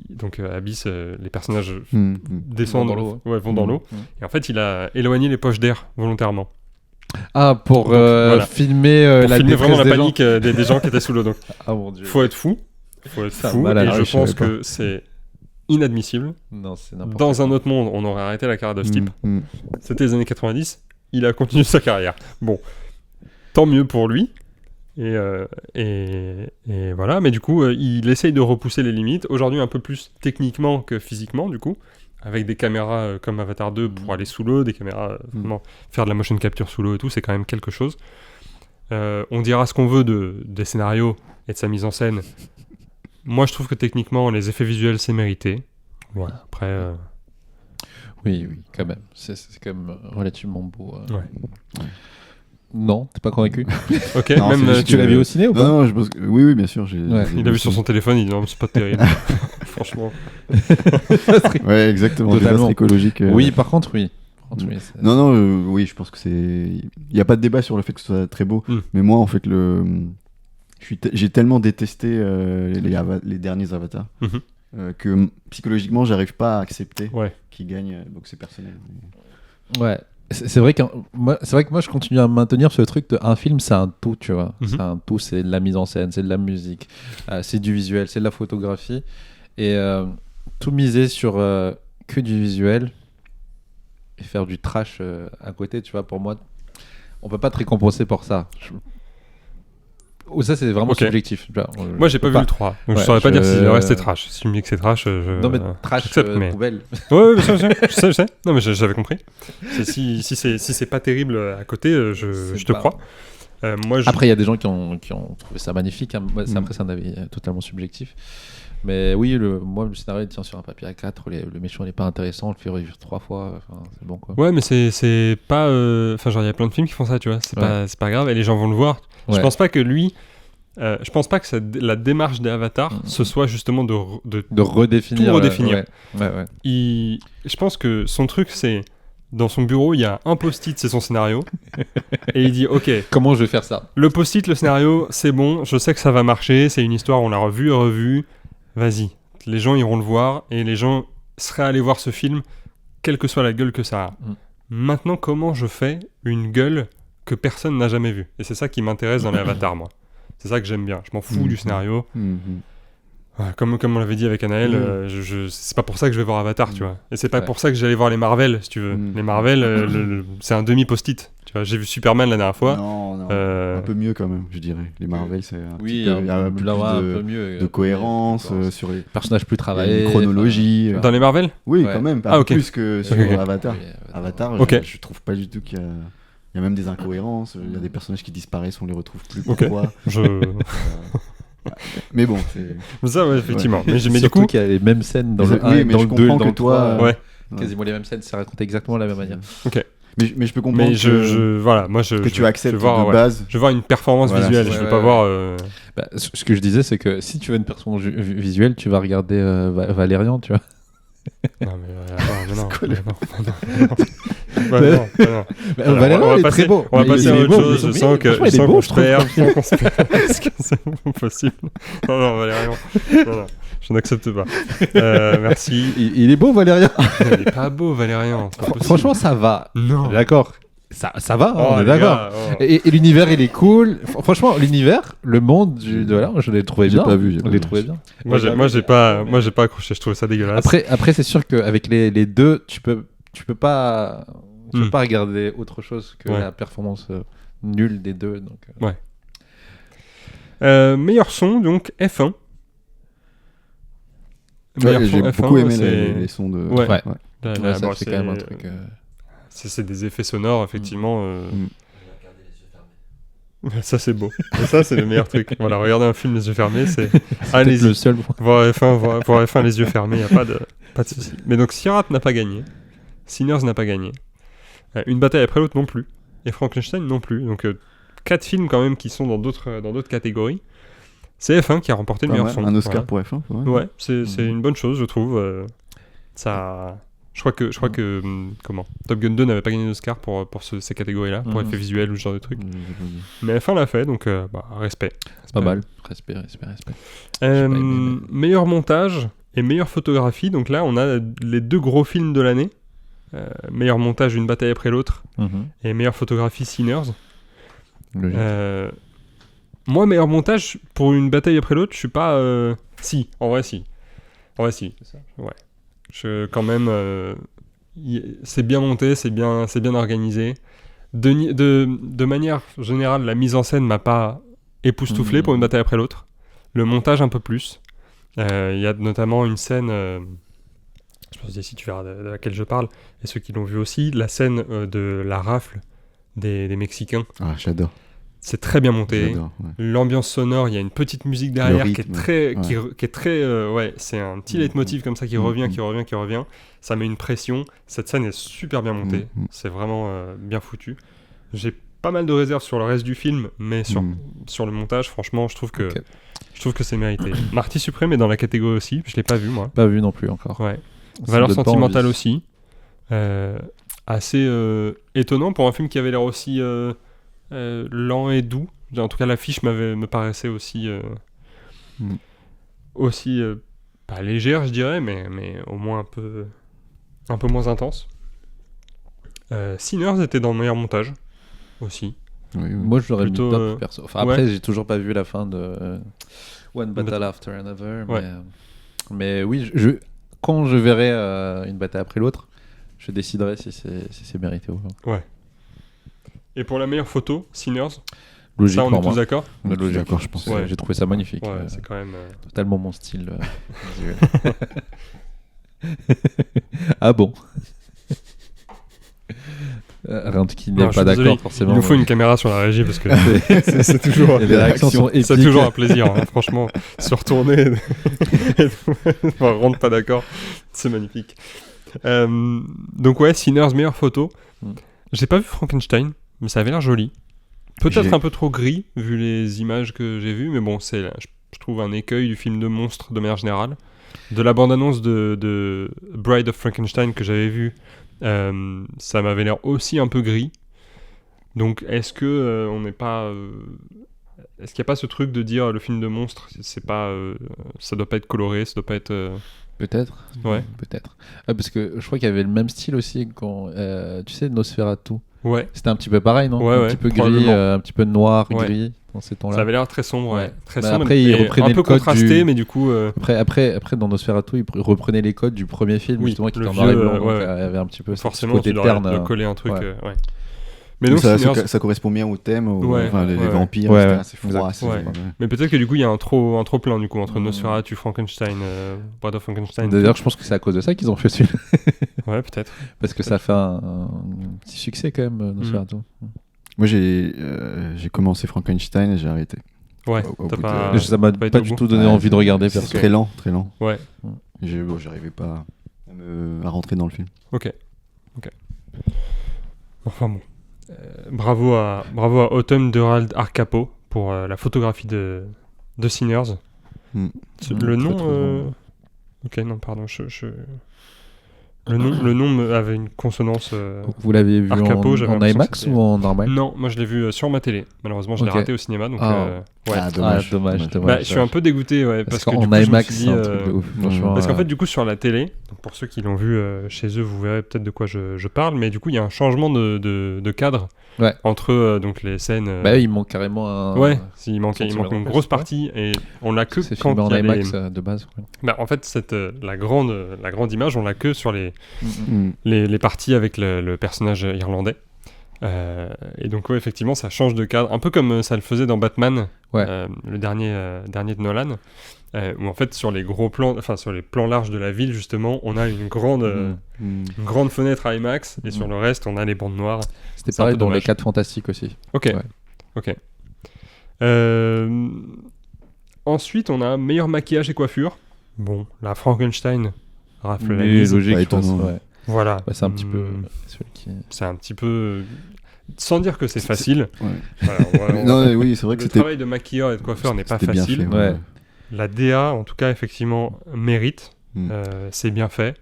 donc Abyss, les personnages descendent dans l'eau. Vont dans l'eau. Et en fait, il a éloigné les poches d'air volontairement. Ah, pour filmer la filmer vraiment la des panique des gens qui étaient sous l'eau. Donc, mon Dieu. Faut être fou. Et je pense que c'est inadmissible. Non, c'est n'importe Dans quoi. un autre monde, on aurait arrêté la carrière de ce type. C'était les années 90. Il a continué sa carrière. Bon, tant mieux pour lui. Et voilà, mais du coup, il essaye de repousser les limites. Aujourd'hui, un peu plus techniquement que physiquement, du coup, avec des caméras comme Avatar 2 pour aller sous l'eau, des caméras vraiment faire de la motion capture sous l'eau et tout, c'est quand même quelque chose. On dira ce qu'on veut des scénarios et de sa mise en scène. Moi, je trouve que techniquement, les effets visuels, c'est mérité. Voilà. Après. Oui, quand même. C'est quand même relativement beau. Ouais. Non, t'es pas convaincu? Ok, non, même tu l'as vu au ciné ou pas? Non, je pense que... oui, bien sûr. Il l'a vu sur son téléphone, il dit non, c'est pas terrible. Franchement. Ouais, exactement. Totalement. Écologique. Oui, par contre, oui. Oui, je pense que c'est. Il n'y a pas de débat sur le fait que ce soit très beau. Mais moi, en fait, j'ai tellement détesté les derniers Avatars que psychologiquement, j'arrive pas à accepter qu'ils gagnent. Donc c'est personnel. Ouais. C'est vrai que moi, je continue à maintenir ce truc de un film, c'est un tout, tu vois. C'est un tout, c'est de la mise en scène, c'est de la musique, c'est du visuel, c'est de la photographie. Et tout miser sur que du visuel et faire du trash à côté, tu vois, pour moi, on peut pas te récompenser pour ça. Ou ça, c'est vraiment subjectif. Moi, j'ai pas vu le 3, donc je saurais pas dire si le reste est trash. Si tu me dis que c'est trash, non, mais trash, poubelle. Ouais, je sais. Non, mais j'avais compris. Si c'est pas terrible à côté, je te crois. Après, il y a des gens qui ont trouvé ça magnifique. Hein. Après, c'est un avis totalement subjectif. Mais oui, moi, le scénario tient sur un papier A4. Le méchant n'est pas intéressant. On le fait revivre 3 fois. C'est bon, quoi. Ouais, mais c'est pas. Enfin, genre, il y a plein de films qui font ça, tu vois. C'est pas grave et les gens vont le voir. Ouais. Je pense pas que lui. Je pense pas que la démarche des Avatars ce soit justement de redéfinir. Tout redéfinir. Ouais. Je pense que son truc, c'est. Dans son bureau, il y a un post-it, c'est son scénario. Et il dit, ok. Comment je vais faire ça? Le post-it, le scénario, c'est bon. Je sais que ça va marcher. C'est une histoire, on l'a revue. Vas-y. Les gens iront le voir. Et les gens seraient allés voir ce film, quelle que soit la gueule que ça a. Maintenant, comment je fais une gueule que personne n'a jamais vue? Et c'est ça qui m'intéresse dans les Avatars, moi. C'est ça que j'aime bien. Je m'en fous du scénario. Comme on l'avait dit avec Anaël, c'est pas pour ça que je vais voir Avatar, tu vois. Et c'est pas pour ça que j'allais voir les Marvel, si tu veux. Les Marvel, c'est un demi-post-it. Tu vois, j'ai vu Superman la dernière fois. Non. Un peu mieux quand même, je dirais. Les Marvel, c'est un peu mieux de cohérence sur les personnages plus travaillés, une chronologie. Dans les Marvel? Oui, quand même. Plus que sur Avatar. Avatar, je trouve pas du tout qu'il y a... Il y a même des incohérences. Il y a des personnages qui disparaissent, on les retrouve plus. Pourquoi Mais bon, c'est... Ça, ouais, effectivement. Ouais. Mais du coup, qu'il y a les mêmes scènes dans le 1 et dans le 2 et dans le 3. Quasiment les mêmes scènes, c'est raconté exactement de la même manière. Ok. Mais je peux comprendre que tu acceptes de base. Je veux voir une performance visuelle, je veux pas voir... ce que je disais, c'est que si tu veux une performance visuelle, tu vas regarder Valérian, tu vois. Non, mais non. C'est quoi, Non. Alors, Valérian, on il va est très beau. On va Il passer est à autre beau, chose. Je mais sens franchement, il est beau, qu'on je trouve. perd. C'est impossible. Non, Valérian. Non, je n'accepte pas. Merci. Il est beau, Valérian. Il est pas beau, Valérian. C'est pas possible. Franchement, ça va. Non. D'accord. Ça va, Oh, on est les d'accord. gars, oh. Et l'univers, il est cool. Franchement, l'univers, le monde de Valérian, je l'ai trouvé J'ai bien. pas vu, j'ai Je pas l'ai vu. trouvé bien. Moi, j'ai pas accroché. Je trouvais ça dégueulasse. Après, c'est sûr qu'avec les deux, tu peux pas regarder autre chose que Ouais. la performance nulle des deux. Donc, Meilleur son, donc F1. Ouais, j'ai F1, beaucoup aimé c'est- les sons de. Ouais. Ouais. Là, ouais, ça bon, fait c'est- quand même un truc. C'est des effets sonores, effectivement. Mm. Ça, c'est beau. Et ça, c'est le meilleur truc. Voilà, regarder un film les yeux fermés, c'est. Peut-être Allez-y. le seul point. Voir F1 les yeux fermés, il n'y a pas de souci. Mais donc, Sirat n'a pas gagné. Sinners n'a pas gagné. Une bataille après l'autre non plus. Et Frankenstein non plus. Donc, 4 films quand même qui sont dans d'autres catégories. C'est F1 qui a remporté le Pas meilleur mal. son. Un Oscar Voilà. pour F1, c'est vrai. Ouais, c'est une bonne chose, je trouve. Ça. Je crois que Top Gun 2 n'avait pas gagné d'Oscar pour ces catégories-là, pour effets visuels ou ce genre de trucs. Mais F1 l'a fait, donc respect. Pas mal. Respect. Meilleur montage et meilleure photographie. Donc là, on a les 2 gros films de l'année. Meilleur montage, Une bataille après l'autre, et meilleure photographie, Sinners. Logique. Moi, meilleur montage pour Une bataille après l'autre, je suis pas. Si, en vrai, si. Ouais. Quand même, c'est bien monté, c'est bien organisé. De manière générale, la mise en scène m'a pas époustouflé pour Une bataille après l'autre. Le montage un peu plus. Il y a notamment une scène, je pense que si tu verras de laquelle je parle, et ceux qui l'ont vu aussi, la scène de la rafle des Mexicains. Ah, j'adore. C'est très bien monté. J'adore. Ouais. L'ambiance sonore, il y a une petite musique derrière rythme, qui est très, ouais. qui est très, ouais, c'est un petit leitmotiv comme ça qui revient. Ça met une pression. Cette scène est super bien montée. C'est vraiment bien foutu. J'ai pas mal de réserves sur le reste du film, mais sur le montage, franchement, je trouve que c'est mérité. Marty Supreme est dans la catégorie aussi. Je l'ai pas vu moi. Pas vu non plus encore. Ouais. Ça Valeur me donne pas sentimentale envie. aussi. Assez étonnant pour un film qui avait l'air aussi lent et doux. En tout cas, l'affiche me paraissait aussi pas légère, je dirais, mais au moins un peu moins intense. Sinners était dans le meilleur montage aussi. Oui. Moi, je l'aurais mis Plutôt, top perso. Enfin, ouais. après, j'ai toujours pas vu la fin de One Battle After Another. Ouais. Mais oui, quand je verrai une bataille après l'autre, je déciderai si c'est mérité ou pas. Ouais. Et pour la meilleure photo, Sinners, Logique ça on pour est tous moi. d'accord. On est Logique, d'accord, je pense. Ouais. J'ai trouvé ça magnifique. Ouais, c'est quand même. Totalement mon style visuel. Ah bon. Rien qui n'est Non, je pas suis désolé, d'accord forcément. Il nous faut une caméra sur la régie parce que c'est toujours. Les réactions sont épiques. c'est toujours un plaisir, hein. Franchement, se retourner et rendre pas d'accord, c'est magnifique. Donc ouais, Sinners, meilleure photo. J'ai pas vu Frankenstein, mais ça avait l'air joli. Peut-être un peu trop gris, vu les images que j'ai vues, mais bon, je trouve un écueil du film de monstre de manière générale. De la bande-annonce de Bride of Frankenstein que j'avais vu, ça m'avait l'air aussi un peu gris. Donc est-ce que on n'est pas... est-ce qu'il n'y a pas ce truc de dire le film de monstre, c'est pas, ça doit pas être coloré, ça doit pas être... Peut-être. Ouais. Peut-être. Parce que je crois qu'il y avait le même style aussi quand, tu sais, Nosferatu. Ouais. C'était un petit peu pareil, non? Ouais, un ouais, petit peu gris, probablement. un petit peu noir, Ouais. gris dans ces tons-là. Ça avait l'air très sombre, ouais. Très Bah, sombre. après, il et reprenait un peu le code contrasté, du- mais du coup... Après, dans Nosferatu, il reprenait les codes du premier film, Oui, justement, qui le était en noir et vieux, blanc. Donc, ouais. il y avait un petit peu ce forcément, côté tu dois terne. coller un truc... ouais. ouais. Mais donc, Sinners... ça correspond bien au thème, Ouais, enfin, les ouais. vampires, Ouais, etc. ouais. C'est froid, Exact. c'est Ouais. Mais peut-être que du coup, il y a un trop plein du coup entre Nosferatu, Frankenstein, Bride of Frankenstein. D'ailleurs, je pense que c'est à cause de ça qu'ils ont fait celui-là. Ouais, peut-être. Parce que ça a fait un petit succès quand même, Nosferatu. Moi, j'ai commencé Frankenstein et j'ai arrêté. Ouais, Au t'as bout pas... de- Ça m'a pas été pas au du bout. tout donné envie de regarder, C'est perso. très lent, très lent. Ouais, J'arrivais pas à rentrer dans le film. ok. Enfin bon. Bravo à Autumn Durald Arcapo pour la photographie de Sinners. Le nom... Ok, non, pardon, Le nom avait une consonance. Vous l'avez vu Arcapo, j'avais en l'impression que IMAX c'était- ou en normal? Non, moi je l'ai vu sur ma télé. Malheureusement, je l'ai Ok. raté au cinéma. Donc, Ah. ouais. Ah, dommage. dommage. Bah, je suis un peu dégoûté, ouais, parce que du qu'en coup, je me IMAX, suis c'est dit, un truc de ouf. Franchement, parce qu'en fait, du coup, sur la télé, donc pour ceux qui l'ont vu chez eux, vous verrez peut-être de quoi je parle, mais du coup, il y a un changement de cadre Ouais. entre donc les scènes. bah oui, il manque carrément un. Ouais, il manque centimètre une en plus, grosse ouais. partie et on l'a que C'est quand filmé en il y a IMAX les... de base. Ouais. Bah, en fait, la grande image, on l'a que sur Mm. les parties avec le personnage irlandais. Et donc, ouais, effectivement, ça change de cadre, un peu comme ça le faisait dans Batman, Ouais. le dernier de Nolan, où en fait, sur les gros plans, enfin sur les plans larges de la ville, justement, on a une grande fenêtre à IMAX, et sur le reste, on a les bandes noires. C'était C'est un pareil peu dans les dommage. 4 Fantastiques aussi. Ok. Ouais. Ok. Ensuite, on a meilleur maquillage et coiffure. Bon, la Frankenstein rafle la Mais mise. logique, pas je pense. étonnant. Ouais. Voilà. Bah, c'est un petit peu Hmm, celui qui. C'est un petit peu. Sans dire que c'est facile. Ouais. Voilà, Mais non, oui, c'est vrai que le c'était travail de maquilleur et de coiffeur n'est pas c'était bien facile. fait. Ouais. La DA, en tout cas, effectivement, mérite. Mm. C'est bien fait.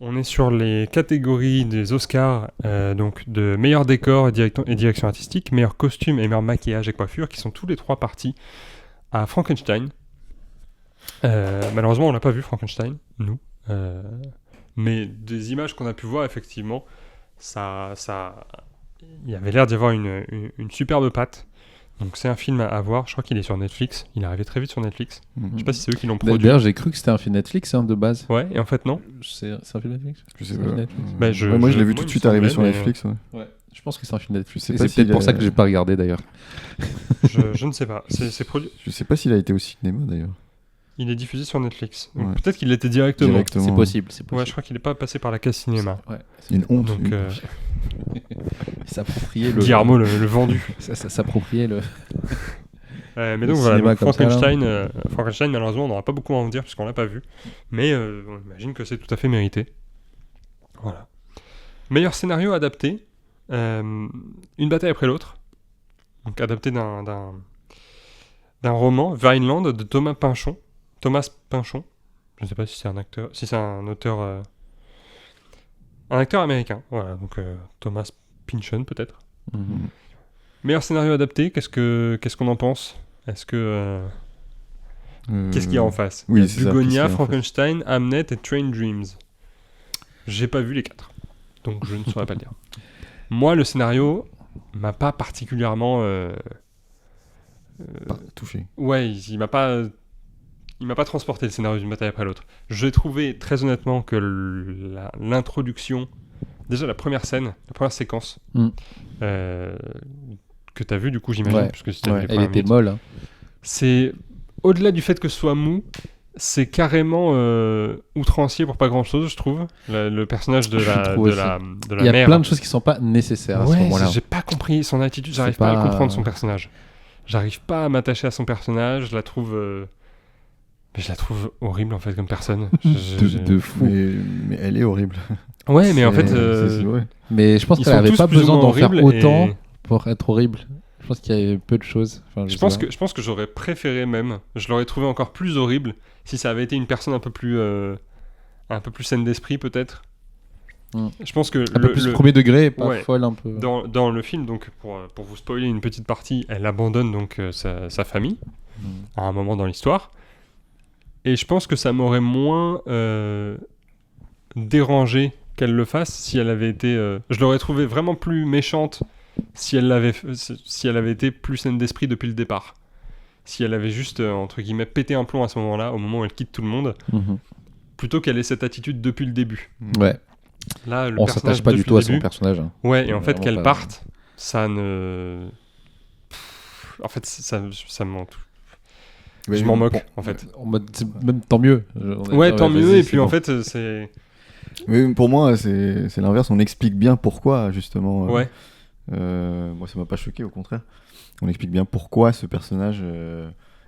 On est sur les catégories des Oscars, donc de meilleur décor et direction artistique, meilleur costume et meilleur maquillage et coiffure, qui sont tous les 3 partis à Frankenstein. Malheureusement, on l'a pas vu, Frankenstein, nous. Mais des images qu'on a pu voir, effectivement, il y avait l'air d'y avoir une superbe patte. Donc c'est un film à voir, je crois qu'il est sur Netflix, il est arrivé très vite sur Netflix. Je sais pas si c'est eux qui l'ont produit. D'ailleurs, j'ai cru que c'était un film Netflix de base. Ouais, et en fait non. C'est un film Netflix? Je sais C'est pas. un Netflix. Bah, Ouais, moi, je l'ai vu moi, tout il de me suite arriver semblait, sur mais, Netflix. Ouais. Ouais, je pense que c'est un film Netflix. Je sais Et pas c'est s'il peut-être pour a- ça que j'ai pas regardé d'ailleurs. je ne sais pas. C'est produit. Je sais pas s'il a été au cinéma d'ailleurs. Il est diffusé sur Netflix. Donc, Ouais. peut-être qu'il l'était directement. Directement. C'est possible, c'est Ouais, possible. je crois qu'il est pas passé par la case cinéma. Ouais. Une honte. Donc, S'approprier le. Guillermo le vendu. S'approprier le. Mais Le donc voilà, cinéma donc comme ça, Frankenstein, malheureusement, on n'aura pas beaucoup à en dire puisqu'on l'a pas vu. Mais on imagine que c'est tout à fait mérité. Voilà. Meilleur scénario adapté. Une bataille après l'autre. Donc adapté d'un roman, Vineland, de Thomas Pynchon. Je ne sais pas si c'est un acteur, si c'est un auteur, un acteur américain. Voilà, donc Thomas Pynchon peut-être. Mhm. Meilleur scénario adapté, qu'est-ce qu'on en pense? Est-ce que qu'est-ce qu'il y a en face? oui, Il y a c'est ça, qu'est-ce qu'il y Bugonia, a en face Frankenstein, Hamnet et Train Dreams. J'ai pas vu les 4, donc je ne saurais pas le dire. Moi, le scénario m'a pas particulièrement Pas touché. ouais, il m'a pas transporté le scénario d'une bataille après l'autre. J'ai trouvé très honnêtement que l'introduction, déjà la première scène, la première séquence Mm. que t'as vu du coup j'imagine, Ouais. puisque si t'as vu les Elle premières était minutes, molle. Hein. c'est au-delà du fait que ce soit mou, c'est carrément outrancier pour pas grand-chose, je trouve. Le personnage de Je la trouve aussi. de Il la y a mère. plein de choses qui sont pas nécessaires à ce Ouais, moment-là. j'ai pas compris son attitude, j'arrive C'est pas à pas- comprendre son personnage. J'arrive pas à m'attacher à son personnage, je la trouve mais je la trouve horrible en fait comme personne. De fou. Mais elle est horrible. Ouais, mais en fait ouais. Mais je pense ils qu'elle sont avait tous pas plus ou besoin moins d'en faire horribles autant et pour être horrible. Je pense qu'il y avait peu de choses. Enfin, je pense que j'aurais préféré même, je l'aurais trouvé encore plus horrible si ça avait été une personne un peu plus saine d'esprit peut-être. Mm. Je pense que un peu plus premier degré, pas Ouais. folle un peu. dans le film, donc pour vous spoiler une petite partie, elle abandonne donc sa famille Mm. à un moment dans l'histoire. Et je pense que ça m'aurait moins dérangé qu'elle le fasse si elle avait été... je l'aurais trouvé vraiment plus méchante si elle avait été plus saine d'esprit depuis le départ. Si elle avait juste, entre guillemets, pété un plomb à ce moment-là, au moment où elle quitte tout le monde, Mhm. plutôt qu'elle ait cette attitude depuis le début. Ouais. Là, le On personnage s'attache pas du depuis tout le à son début- personnage. Hein. Ouais, et en fait, Vraiment qu'elle pas. parte, ça ne... En fait, ça m'en... Ouais, je m'en moque, bon, en fait. En mode, c'est même tant mieux. Ouais, tant mieux, vas-y, et c'est puis bon. en fait, c'est... Mais pour moi, c'est l'inverse. On explique bien pourquoi, justement. Ouais. Moi, ça m'a pas choqué, au contraire. On explique bien pourquoi ce personnage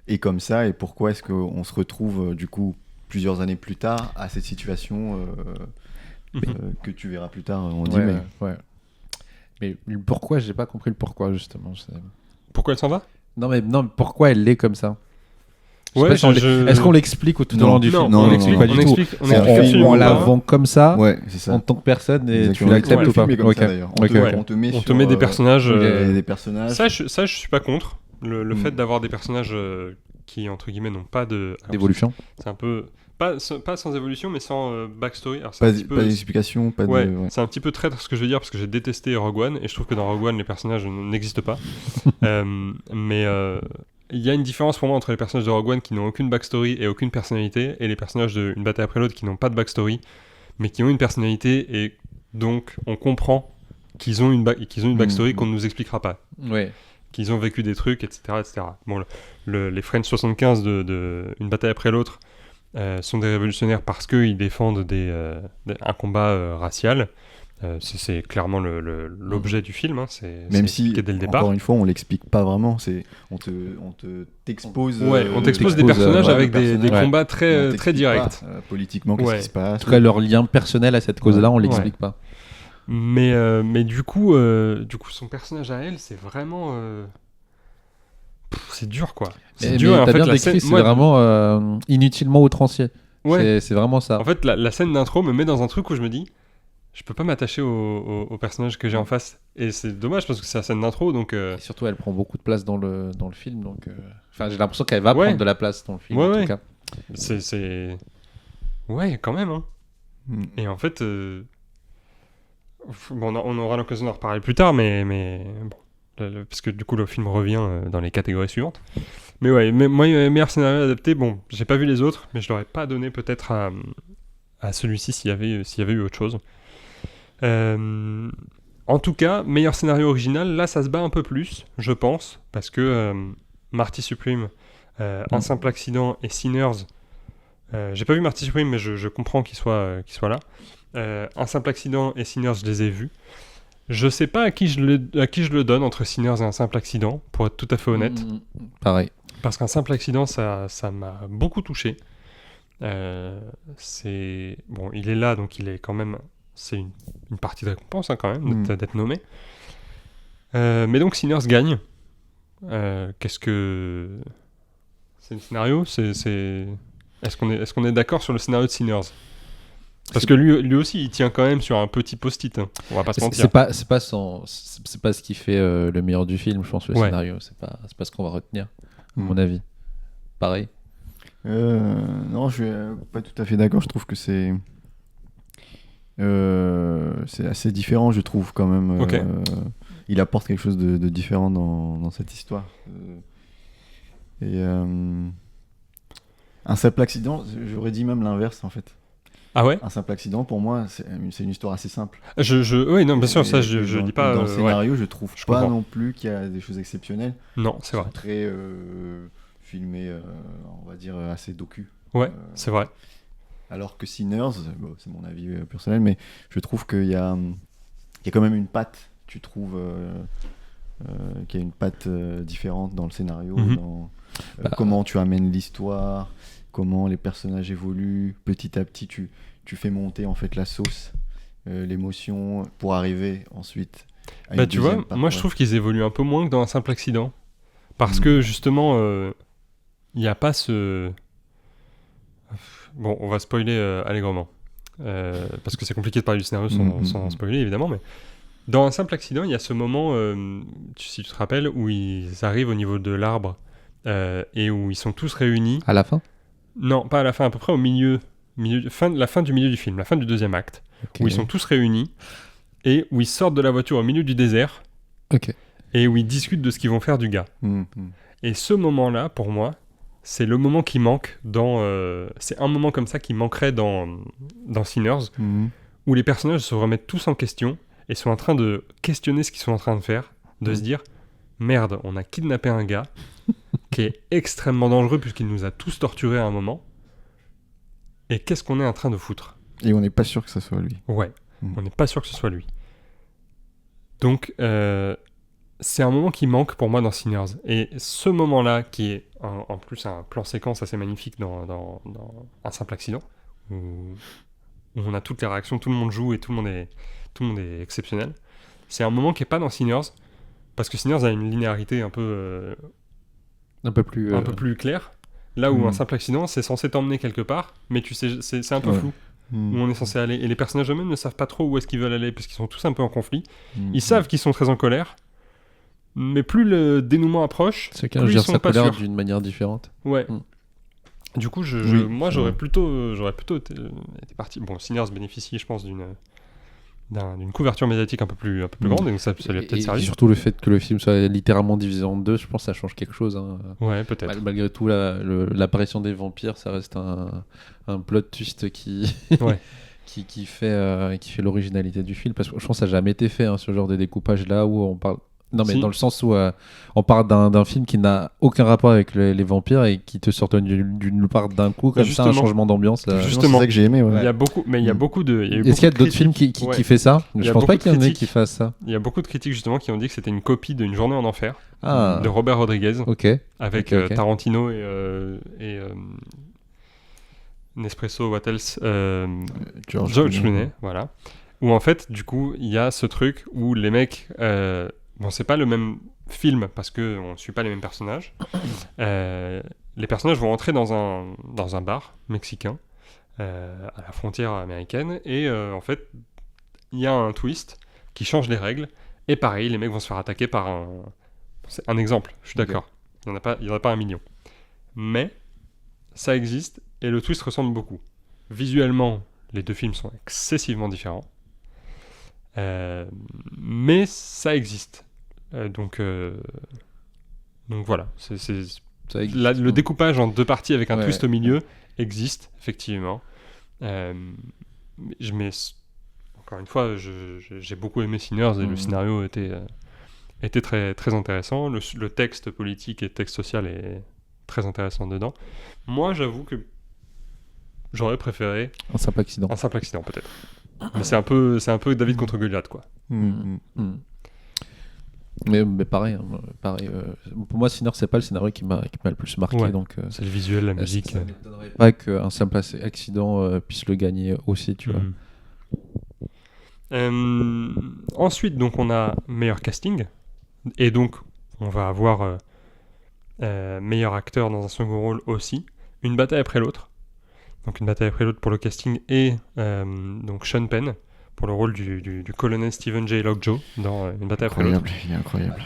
est comme ça et pourquoi est-ce qu'on se retrouve, du coup, plusieurs années plus tard, à cette situation que tu verras plus tard, on dit. Ouais, Mais ouais. Mais le pourquoi, j'ai pas compris le pourquoi, justement. Pourquoi elle s'en va? Non, mais pourquoi elle l'est comme ça? Je sais pas si est-ce qu'on l'explique tout au long du film? Non, on l'explique pas du tout. On la vend comme ça, en tant que personne, et tu l'acceptes ou pas? On te met des personnages. Ça, je suis pas contre. Le fait d'avoir des personnages qui, entre guillemets, n'ont pas d'évolution. C'est un peu... Pas sans évolution, mais sans backstory. Alors, pas d'explication, c'est un petit peu traître ce que je veux dire, parce que j'ai détesté Rogue One, et je trouve que dans Rogue One, les personnages n'existent pas. Mais il y a une différence pour moi entre les personnages de Rogue One qui n'ont aucune backstory et aucune personnalité, et les personnages d'une bataille après l'autre qui n'ont pas de backstory, mais qui ont une personnalité, et donc on comprend qu'ils ont une backstory qu'on ne nous expliquera pas. Ouais. Qu'ils ont vécu des trucs, etc. etc. Bon, les French 75 de Une bataille après l'autre sont des révolutionnaires parce qu'ils défendent un combat racial. C'est clairement l'objet du film. Même si, dès le départ. Encore une fois, on l'explique pas vraiment. On t'expose. On t'expose des personnages avec des combats très directs. Politiquement, qu'est-ce qui se passe? En tout cas, leur lien personnel à cette cause-là, on l'explique pas. Mais du coup, son personnage à elle, c'est vraiment... c'est dur, quoi. C'est dur. T'as bien décrit, c'est vraiment inutilement outrancier. Ouais. C'est vraiment ça. En fait, la scène d'intro me met dans un truc où je me dis, je peux pas m'attacher au personnage que j'ai en face. Et c'est dommage parce que c'est la scène d'intro, donc... Et surtout, elle prend beaucoup de place dans le film, donc... Enfin, j'ai l'impression qu'elle va prendre de la place dans le film, en tout cas. Ouais, quand même, hein. Et en fait... Bon, on aura l'occasion d'en reparler plus tard, mais bon, parce que du coup le film revient dans les catégories suivantes. Mais ouais, moi, meilleur scénario adapté, bon, j'ai pas vu les autres, mais je l'aurais pas donné peut-être à celui-ci s'il y avait eu autre chose. En tout cas, meilleur scénario original, là ça se bat un peu plus, je pense, parce que Marty Supreme, Un simple accident et Sinners, j'ai pas vu Marty Supreme, mais je comprends qu'il soit là. Un simple accident et Sinners, je les ai vus. Je sais pas à qui je le donne entre Sinners et Un simple accident, pour être tout à fait honnête. Pareil. Parce qu'un simple accident, ça m'a beaucoup touché. Bon, il est là, donc il est quand même... C'est une partie de récompense, hein, quand même, d'être nommé. Mais donc Sinners gagne. Qu'est-ce que... C'est le scénario ? Est-ce qu'on est d'accord sur le scénario de Sinners ? Parce que lui aussi, il tient quand même sur un petit post-it. Hein. On va pas se mentir. C'est pas ce qui fait le meilleur du film, je pense, le scénario. C'est pas ce qu'on va retenir, à mon avis. Pareil. Non, je suis pas tout à fait d'accord. Je trouve que c'est assez différent, je trouve, quand même. Okay. Il apporte quelque chose de différent dans cette histoire. Un simple accident, j'aurais dit même l'inverse, en fait. Ah ouais ? Un simple accident, pour moi, c'est une histoire assez simple. Oui, non, bien sûr, ça, je dis pas... Dans le scénario, je trouve pas non plus qu'il y a des choses exceptionnelles. Non, c'est vrai. Très filmé, on va dire, assez docu. Ouais, c'est vrai. Alors que Sinners, c'est mon avis personnel, mais je trouve qu'il y a quand même une patte, tu trouves qu'il y a une patte différente dans le scénario, dans comment tu amènes l'histoire, comment les personnages évoluent, petit à petit tu fais monter en fait la sauce, l'émotion, pour arriver ensuite à une tu vois, moi je trouve qu'ils évoluent un peu moins que dans Un simple accident, parce que justement il n'y a pas ce... Bon, on va spoiler allègrement, parce que c'est compliqué de parler du scénario sans spoiler évidemment, mais dans Un simple accident, il y a ce moment, si tu te rappelles, où ils arrivent au niveau de l'arbre et où ils sont tous réunis. À la fin ? Non, pas à la fin, à peu près au milieu la fin du milieu du film, la fin du deuxième acte, où ils sont tous réunis et où ils sortent de la voiture au milieu du désert et où ils discutent de ce qu'ils vont faire du gars. Et ce moment-là, pour moi, c'est le moment qui manque c'est un moment comme ça qui manquerait dans Sinners, où les personnages se remettent tous en question et sont en train de questionner ce qu'ils sont en train de faire, de se dire merde, on a kidnappé un gars qui est extrêmement dangereux puisqu'il nous a tous torturés à un moment. Et qu'est-ce qu'on est en train de foutre ? Et on n'est pas sûr que ce soit lui. Ouais, on n'est pas sûr que ce soit lui. Donc, c'est un moment qui manque pour moi dans Sinners. Et ce moment-là, qui est en plus un plan séquence assez magnifique dans Un simple accident, où on a toutes les réactions, tout le monde joue et tout le monde est exceptionnel. C'est un moment qui n'est pas dans Sinners, parce que Sinners a une linéarité un peu plus claire, Là où un simple accident, c'est censé t'emmener quelque part, mais tu sais, c'est un peu flou où on est censé aller. Et les personnages eux-mêmes ne savent pas trop où est-ce qu'ils veulent aller, parce qu'ils sont tous un peu en conflit. Ils savent qu'ils sont très en colère, mais plus le dénouement approche, Chacun plus ils gère sont sa pas colère sûrs. d'une manière différente. Ouais. Du coup, moi, j'aurais plutôt été parti. Bon, Sinners bénéficie, je pense, d'une couverture médiatique un peu plus grande, et donc ça lui a peut-être Et servi. surtout le fait que le film soit littéralement divisé en deux, je pense que ça change quelque chose. Hein. Ouais, peut-être. Malgré tout, l'apparition des vampires, ça reste un plot twist qui, Ouais. qui fait l'originalité du film. Parce que je pense que ça n'a jamais été fait, hein, ce genre de découpage-là où on parle. Non, mais Si. dans le sens où on parle d'un film qui n'a aucun rapport avec les vampires et qui te sort d'une part d'un coup, comme ça, un changement d'ambiance. Justement, c'est ça que j'ai aimé. Ouais. il y a beaucoup, mais il y a beaucoup de. Est-ce qu'il y a d'autres films qui fait ça? Je pense pas qu'il y en ait qui fassent ça. Il y a beaucoup de critiques justement qui ont dit que c'était une copie d'une Journée en enfer de Robert Rodriguez, avec Tarantino et Nespresso, what else, George Clooney, voilà. Où en fait, du coup, il y a ce truc où les mecs, bon, c'est pas le même film parce que on suit pas les mêmes personnages. Les personnages vont entrer dans un bar mexicain à la frontière américaine et en fait, il y a un twist qui change les règles et pareil, les mecs vont se faire attaquer par c'est un exemple. Je suis d'accord. Il y en a pas un million, mais ça existe et le twist ressemble beaucoup. Visuellement, les deux films sont excessivement différents. Mais ça existe. Donc voilà. Le découpage en deux parties avec un twist au milieu existe, effectivement. Encore une fois, j'ai beaucoup aimé Sinners et le scénario était très, très intéressant. Le texte politique et le texte social est très intéressant dedans. Moi, j'avoue que j'aurais préféré un simple accident. Un simple accident, peut-être. Mais c'est un peu David contre Goliath, quoi. Mais pareil, pour moi, Sinners, c'est pas le scénario qui m'a le plus marqué. Ouais. Donc, c'est le visuel, la musique. Ça m'étonnerait pas qu'un simple accident puisse le gagner aussi, tu vois. Ensuite, donc, on a meilleur casting. Et donc, on va avoir meilleur acteur dans un second rôle aussi. Une bataille après l'autre. Donc une bataille après l'autre pour le casting et donc Sean Penn pour le rôle du colonel Stephen J. Lockjaw dans une bataille après l'autre. Il est incroyable.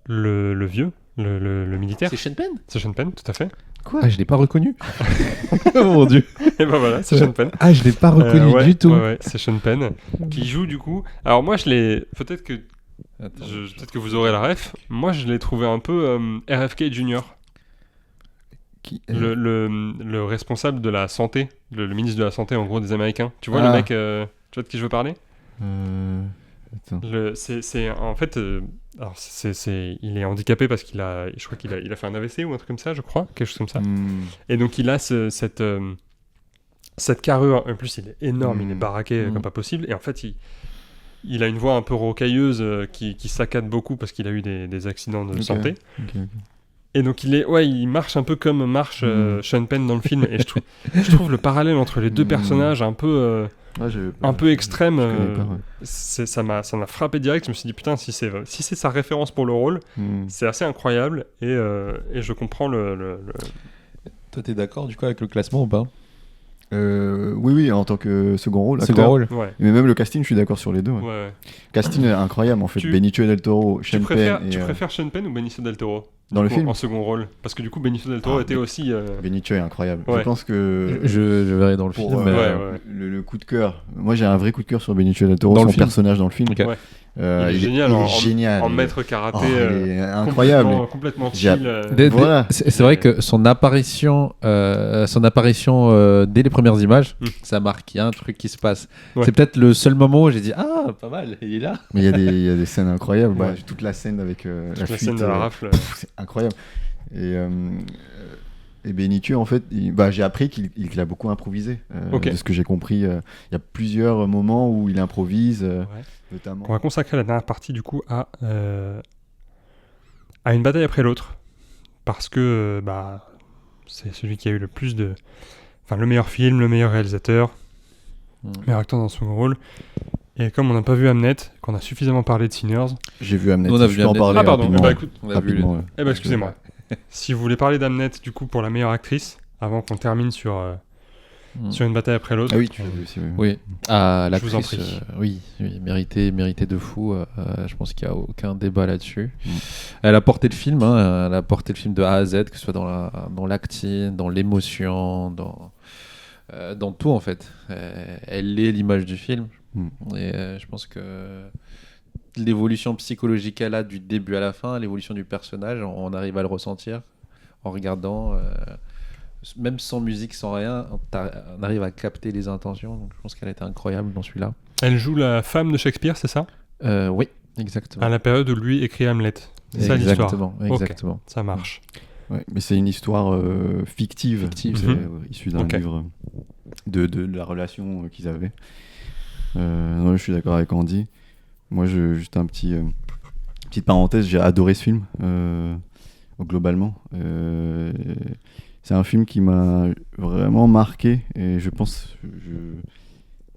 Le vieux, le militaire. C'est Sean Penn ? C'est Sean Penn, tout à fait. Quoi ? Je l'ai pas reconnu. Oh mon dieu. Et ben voilà, c'est Sean Penn. Je l'ai pas reconnu du tout. Ouais, c'est Sean Penn qui joue du coup. Alors moi je l'ai, peut-être que vous aurez la ref. Moi je l'ai trouvé un peu RFK Jr. Le responsable de la santé, le ministre de la santé en gros des Américains. Tu vois le mec, tu vois de qui je veux parler ? En fait, alors il est handicapé parce je crois qu'il a fait un AVC ou un truc comme ça, je crois, quelque chose comme ça. Et donc il a cette carrure. En plus, il est énorme, il est baraqué comme pas possible. Et en fait, il a une voix un peu rocailleuse qui saccade beaucoup parce qu'il a eu des accidents de santé. Et donc il marche un peu comme marche Sean Penn dans le film. Et je trouve le parallèle entre les deux personnages un peu extrême. Ça m'a frappé direct. Je me suis dit putain, si c'est sa référence pour le rôle, c'est assez incroyable. Et je comprends le... Toi, t'es d'accord du coup avec le classement ou pas ? Oui, en tant que second rôle. Second rôle. Ouais. Mais même le casting, je suis d'accord sur les deux. Ouais. Casting est incroyable en fait. Benicio del Toro, Sean Penn. Tu préfères Sean Penn ou Benicio del Toro dans le film en second rôle? Parce que du coup, Benicio del Toro était aussi. Benicio est incroyable. Ouais. Je pense que. Je verrai dans le film. Le coup de cœur. Moi, j'ai un vrai coup de cœur sur Benicio del Toro, dans son personnage dans le film. Okay. Il est génial. Génial. En maître karaté. Il est incroyable. Complètement chill. Voilà. C'est vrai que son apparition dès les premières images, ça marque. Il y a un truc qui se passe. Ouais. C'est peut-être le seul moment où j'ai dit pas mal, il est là. Mais il y a des scènes incroyables. Ouais. Toute la scène avec la fuite, scène de la rafle. C'est incroyable. Et Benicio, en fait, j'ai appris qu'il a beaucoup improvisé. De ce que j'ai compris, il y a plusieurs moments où il improvise, notamment. On va consacrer la dernière partie du coup à une bataille après l'autre, parce que c'est celui qui a eu le plus de, le meilleur film, le meilleur réalisateur, meilleur acteur dans son rôle. Et comme on n'a pas vu Hamnet, qu'on a suffisamment parlé de Sinners, j'ai vu Hamnet. On a vu Hamnet. En parler pardon. rapidement. Écoute, rapidement. excusez-moi. Si vous voulez parler d'Hamnet, du coup, pour la meilleure actrice, avant qu'on termine sur une bataille après l'autre. Ah oui, tu l'as vu aussi. Oui, ah, Je vous en l'actrice, prie. oui, mérité de fou. Je pense qu'il n'y a aucun débat là-dessus. Elle a porté le film, hein, elle a porté le film de A à Z, que ce soit dans l'acting, dans l'émotion, dans tout en fait. Elle est l'image du film. Et je pense que l'évolution psychologique qu'elle a du début à la fin, l'évolution du personnage, on arrive à le ressentir en regardant. Même sans musique, sans rien, on arrive à capter les intentions. Donc, je pense qu'elle était incroyable dans celui-là. Elle joue la femme de Shakespeare, c'est ça ? Oui, exactement. À la période où lui écrit Hamlet. C'est ça l'histoire. Exactement. Okay, ça marche. Ouais, mais c'est une histoire fictive. C'est issu d'un livre de la relation qu'ils avaient. Non, je suis d'accord avec Andy. Moi, juste petite parenthèse, j'ai adoré ce film globalement. C'est un film qui m'a vraiment marqué et je pense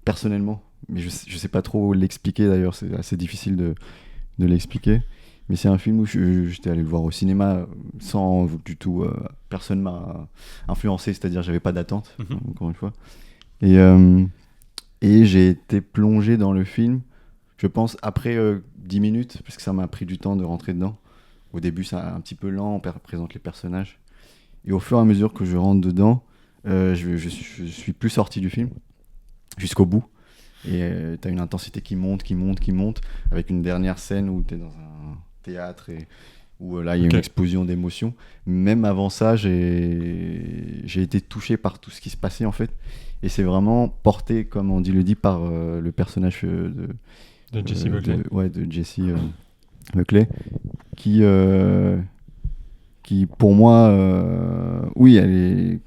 personnellement, mais je sais pas trop l'expliquer d'ailleurs, c'est assez difficile de l'expliquer. Mais c'est un film où j'étais allé le voir au cinéma sans du tout, personne m'a influencé, c'est-à-dire j'avais pas d'attente, encore une fois. Et j'ai été plongé dans le film, je pense après 10 minutes, parce que ça m'a pris du temps de rentrer dedans. Au début c'est un petit peu lent, on présente les personnages. Et au fur et à mesure que je rentre dedans, je suis plus sorti du film, jusqu'au bout. Et t'as une intensité qui monte, avec une dernière scène où t'es dans un théâtre et où là il y a une explosion d'émotions. Même avant ça, j'ai été touché par tout ce qui se passait en fait. Et c'est vraiment porté, comme on le dit, par le personnage de Jessie Buckley. De Jessie Buckley, qui pour moi, oui, elle est,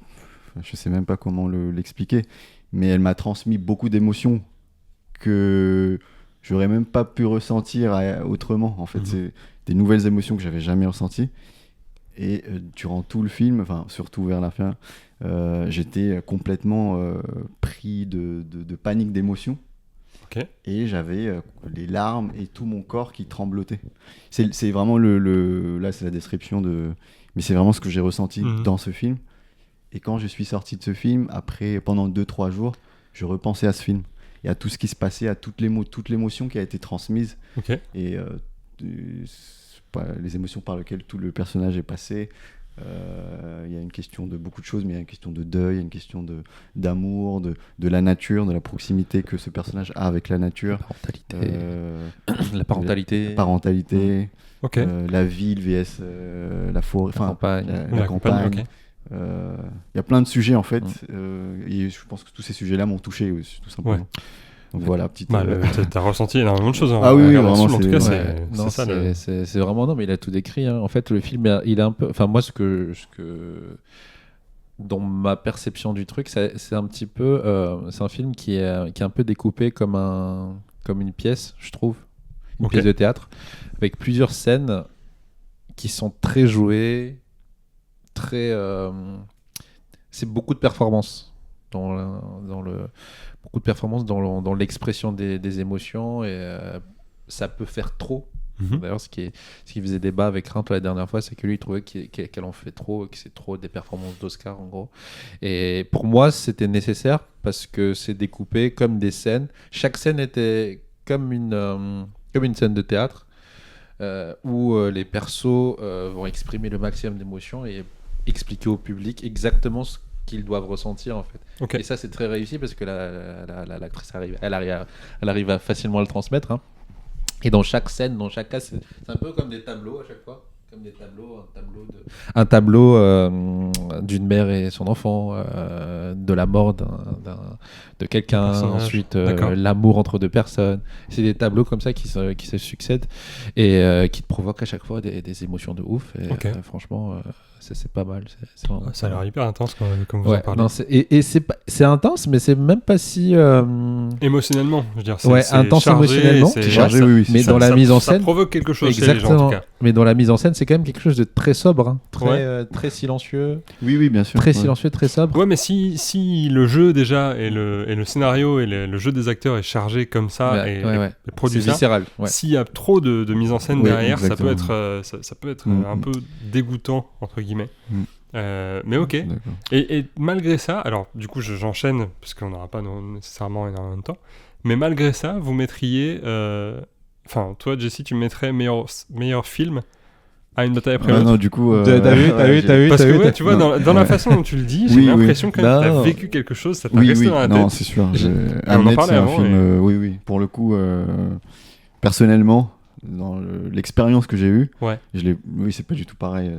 je sais même pas comment l'expliquer, mais elle m'a transmis beaucoup d'émotions que j'aurais même pas pu ressentir autrement. En fait, c'est des nouvelles émotions que j'avais jamais ressenties. Et durant tout le film, enfin surtout vers la fin, j'étais complètement pris de panique d'émotions. Et j'avais les larmes et tout mon corps qui tremblotait. C'est vraiment là c'est la description mais c'est vraiment ce que j'ai ressenti dans ce film. Et quand je suis sorti de ce film, après pendant 2-3 jours, je repensais à ce film et à tout ce qui se passait, à toute l'émotion qui a été transmise et les émotions par lesquelles tout le personnage est passé. Il y a une question de beaucoup de choses, mais il y a une question de deuil, il y a une question d'amour, de la nature, de la proximité que ce personnage a avec la nature. La parentalité. La ville vs la forêt, la campagne. Il y a plein de sujets en fait, et je pense que tous ces sujets-là m'ont touché tout simplement. Ouais. Donc voilà, petite. T'as ressenti énormément de choses. Ah oui, vraiment. En tout cas, c'est ça. C'est vraiment non, mais il a tout décrit. Hein. En fait, le film, il a un peu. Enfin, moi, ce que dans ma perception du truc, c'est un petit peu. C'est un film qui est un peu découpé comme une pièce, je trouve, une pièce de théâtre, avec plusieurs scènes qui sont très jouées, très. C'est beaucoup de performances beaucoup de performances dans l'expression des émotions et ça peut faire trop. D'ailleurs, ce qui faisait débat avec Rint la dernière fois, c'est que lui il trouvait qu'elle en fait trop, que c'est trop des performances d'Oscar en gros. Et pour moi, c'était nécessaire parce que c'est découpé comme des scènes. Chaque scène était comme une scène de théâtre où les persos vont exprimer le maximum d'émotions et expliquer au public exactement ce qu'ils doivent ressentir en fait. Et ça c'est très réussi parce que l'actrice arrive à facilement le transmettre. Hein. Et dans chaque scène, dans chaque cas, c'est un peu comme des tableaux à chaque fois. Comme des tableaux, un tableau d'une mère et son enfant, de la mort de quelqu'un, ensuite l'amour entre deux personnes. C'est des tableaux comme ça qui se succèdent et qui te provoquent à chaque fois des émotions de ouf. Et franchement, c'est pas mal. Ça a l'air hyper intense comme vous en parlez. Non, c'est intense, mais c'est même pas si... Émotionnellement, je veux dire. C'est intense chargé, émotionnellement, c'est chargé, oui, mais dans la mise en scène... Ça provoque quelque chose exactement. chez les gens, en tout cas. Mais dans la mise en scène, c'est quand même quelque chose de très sobre, hein. Très silencieux. Oui, bien sûr. Très silencieux, très sobre. Ouais, mais si le jeu déjà et le scénario et le jeu des acteurs est chargé comme ça et produit c'est ça, viscéral. s'il y a trop de mise en scène derrière, ça peut exactement. être, ça peut être un peu dégoûtant, entre guillemets. Mais ok. D'accord. Et malgré ça, alors du coup j'enchaîne, parce qu'on n'aura pas nécessairement énormément de temps, mais malgré ça, vous mettriez... Enfin, toi, Jesse, tu mettrais meilleur film à une bataille après l'autre. Non, du coup... T'as vu, Parce que tu vois, dans la façon dont tu le dis, j'ai l'impression que tu as vécu quelque chose, ça t'a resté dans la tête. Non, c'est sûr. on en Hamlet, parlait c'est un avant, film... Oui. Pour le coup, personnellement, dans l'expérience que j'ai eue, oui, c'est pas du tout pareil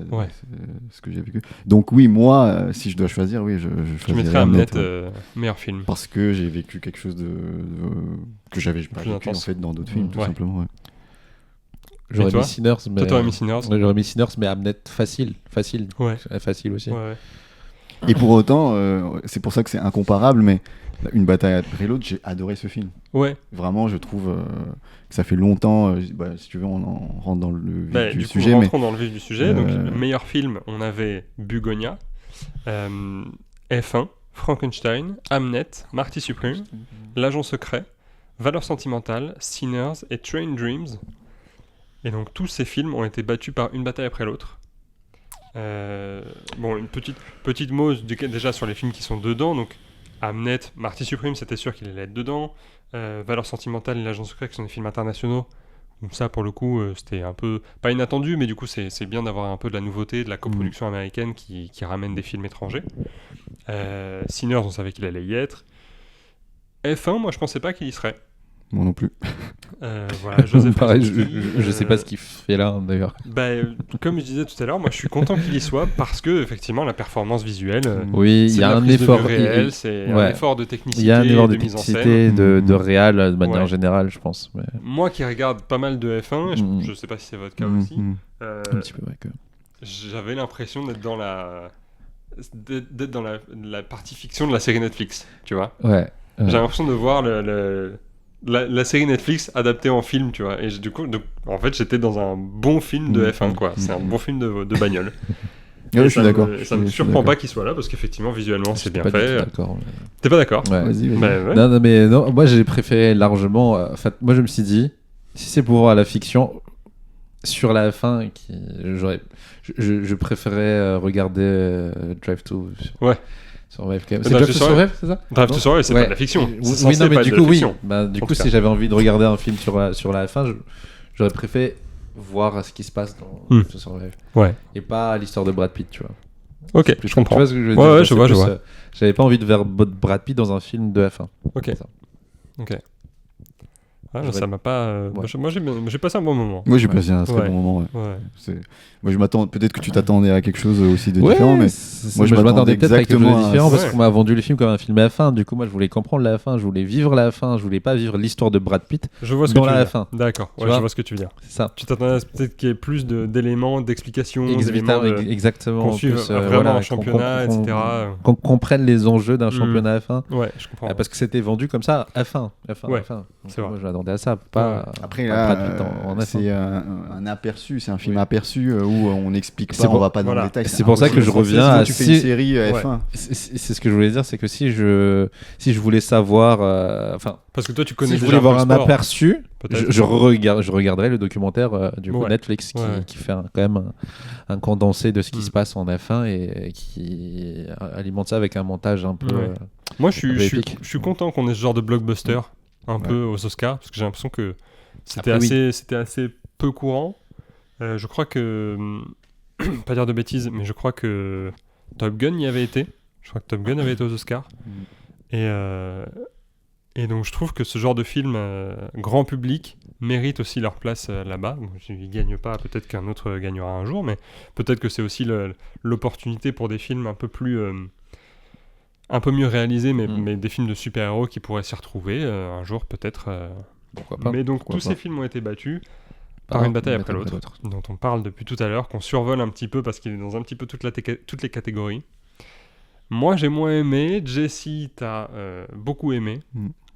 ce que j'ai vécu. Donc oui, moi, si je dois choisir, oui, je mettrais Hamlet meilleur film. Parce que j'ai vécu quelque chose que j'avais pas vécu en fait dans d'autres films, tout simplement. J'aurais mis Sinners, mais... Toi, t'aurais mis Sinners. J'aurais mis Sinners, mais Hamlet, facile. Ouais. Facile aussi. Ouais. Et pour autant, c'est pour ça que c'est incomparable, mais une bataille après l'autre, j'ai adoré ce film. Ouais. Vraiment, je trouve que ça fait longtemps. Si tu veux, on rentre dans le vif du sujet. Rentrons dans le vif du sujet. Donc, le meilleur film, on avait Bugonia, F1, Frankenstein, Hamnet, Marty Supreme, L'Agent Secret, Valeurs Sentimentales, Sinners et Train Dreams. Et donc tous ces films ont été battus par une bataille après l'autre. Une petite mot déjà sur les films qui sont dedans. Donc Hamnet, Marty Supreme, c'était sûr qu'il allait être dedans. Valeurs Sentimentales et L'Agent Secret, qui sont des films internationaux. Donc ça, pour le coup, c'était un peu pas inattendu, mais du coup, c'est bien d'avoir un peu de la nouveauté, de la coproduction américaine qui ramène des films étrangers. Sinners, on savait qu'il allait y être. F1, moi, je pensais pas qu'il y serait. Moi non plus. Voilà, Joseph pareil, je sais pas ce qu'il fait là d'ailleurs. Comme je disais tout à l'heure, moi je suis content qu'il y soit parce que effectivement la performance visuelle, oui, il y a un effort réel, c'est un effort de technicité, il y a un effort de mise en technicité, de réal de manière générale, je pense. Mais... Moi qui regarde pas mal de F1, je sais pas si c'est votre cas aussi. Un petit peu, que... J'avais l'impression d'être dans la partie fiction de la série Netflix, tu vois. Ouais. J'ai l'impression de voir la série Netflix adaptée en film, tu vois. Et du coup, en fait, j'étais dans un bon film de F1, quoi. C'est un bon film de bagnole. Je suis d'accord. Ça me surprend pas qu'il soit là parce qu'effectivement, visuellement, c'est bien fait. D'accord. T'es pas d'accord? Ouais. Vas-y. Non, moi j'ai préféré largement. En fait, moi je me suis dit, si c'est pour voir la fiction sur la F1, je préférais regarder Drive to. Sur Webcam. C'est Drive to Survive, c'est ça? Drive to Survive, c'est pas de la fiction. Oui, non, mais du coup, oui. Du coup, si j'avais envie de regarder un film sur la F1, j'aurais préféré voir ce qui se passe dans Drive to Survive. Ouais. Et pas l'histoire de Brad Pitt, tu vois. Ok, je comprends. Tu vois ce que je veux dire? Ouais, je vois. J'avais pas envie de voir Brad Pitt dans un film de F1. Ok. Ça m'a pas. Moi, j'ai passé un bon moment. Moi, j'ai passé un très bon moment. Moi, je m'attends. Peut-être que tu t'attendais à quelque chose aussi de différent, mais moi, je m'attendais peut-être à quelque chose de différent parce qu'on m'a vendu le film comme un film F1. Du coup, moi, je voulais comprendre la F1, je voulais vivre la F1, je voulais pas vivre l'histoire de Brad Pitt dans la F1. D'accord. Je vois ce que tu veux dire. C'est ça. Tu t'attendais peut-être qu'il y ait plus d'éléments, d'explications, exactement. Qu'on suive vraiment un championnat, etc. Qu'on comprenne les enjeux d'un championnat F1. Ouais, je comprends. Parce que c'était vendu comme ça, F1. C'est vrai. Moi, je m'attendais à ça, pas. Après, là, c'est un aperçu, c'est un film aperçu où on n'explique pas, on va pas dans le détail. C'est pour ça que je reviens à tu fais une série F1. C'est ce que je voulais dire, c'est que si je voulais savoir, parce que toi tu connais si je voulais voir un aperçu, je regarderais le documentaire du coup Netflix qui fait quand même un condensé de ce qui se passe en F1 et qui alimente ça avec un montage un peu. Moi je suis content qu'on ait ce genre de blockbuster un peu aux Oscars parce que j'ai l'impression que c'était assez peu courant. Je crois que pas dire de bêtises, mais je crois que Top Gun y avait été. Je crois que Top Gun avait été aux Oscars. Et donc je trouve que ce genre de film grand public mérite aussi leur place là-bas. Bon, ils ne gagnent pas, peut-être qu'un autre gagnera un jour, mais peut-être que c'est aussi l'opportunité pour des films un peu mieux réalisés, mais des films de super-héros qui pourraient s'y retrouver un jour peut-être. Pourquoi pas. Mais donc tous ces films ont été battus par une bataille après l'autre, dont on parle depuis tout à l'heure, qu'on survole un petit peu parce qu'il est dans un petit peu toutes les catégories. Moi j'ai moins aimé, Jesse t'as beaucoup aimé,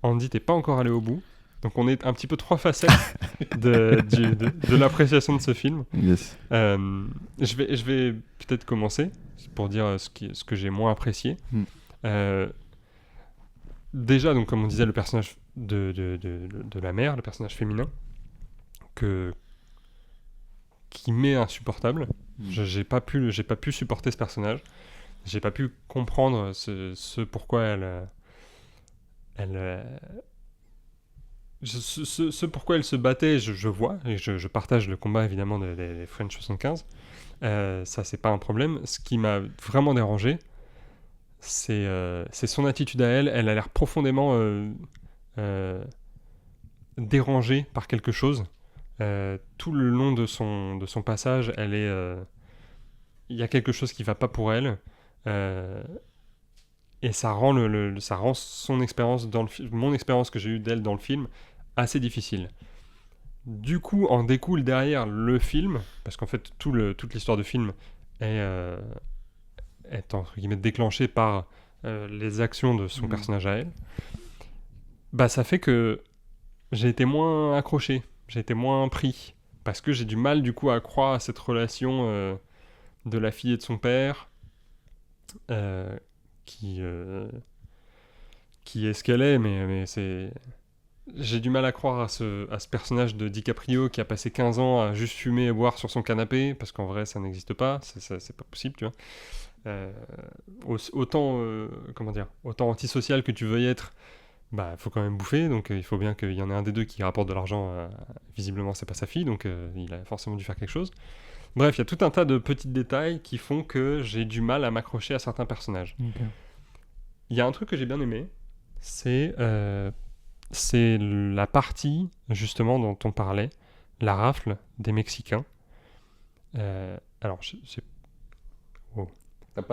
Andy t'es pas encore allé au bout. Donc on est un petit peu 3 facettes de l'appréciation de ce film. Yes. Je vais peut-être commencer pour dire ce que j'ai moins apprécié. Déjà, donc, comme on disait, le personnage de la mère, le personnage féminin, qui m'est insupportable. J'ai pas pu supporter ce personnage. J'ai pas pu comprendre ce pourquoi ce pourquoi elle se battait. Je vois, et je partage le combat évidemment des French 75. Ça, c'est pas un problème. Ce qui m'a vraiment dérangé, c'est son attitude à elle. Elle a l'air profondément dérangée par quelque chose. Tout le long de son passage, il y a quelque chose qui va pas pour elle. Et ça rend son expérience mon expérience que j'ai eue d'elle dans le film assez difficile. Du coup, en découle derrière le film, parce qu'en fait toute l'histoire du film est entre guillemets déclenchée par les actions de son personnage à elle. Bah ça fait que j'ai été moins accroché, j'ai été moins pris, parce que j'ai du mal du coup à croire à cette relation de la fille et de son père. Qui est ce qu'elle est, mais c'est... J'ai du mal à croire à ce personnage de DiCaprio qui a passé 15 ans à juste fumer et boire sur son canapé, parce qu'en vrai ça n'existe pas, c'est pas possible, tu vois. Autant antisocial que tu veuilles être, bah faut quand même bouffer, donc il faut bien qu'il y en ait un des deux qui rapporte de l'argent. Visiblement c'est pas sa fille, donc il a forcément dû faire quelque chose. Bref, il y a tout un tas de petits détails qui font que j'ai du mal à m'accrocher à certains personnages. Okay. Il y a un truc que j'ai bien aimé, c'est la partie, justement, dont on parlait, la rafle des Mexicains. Alors,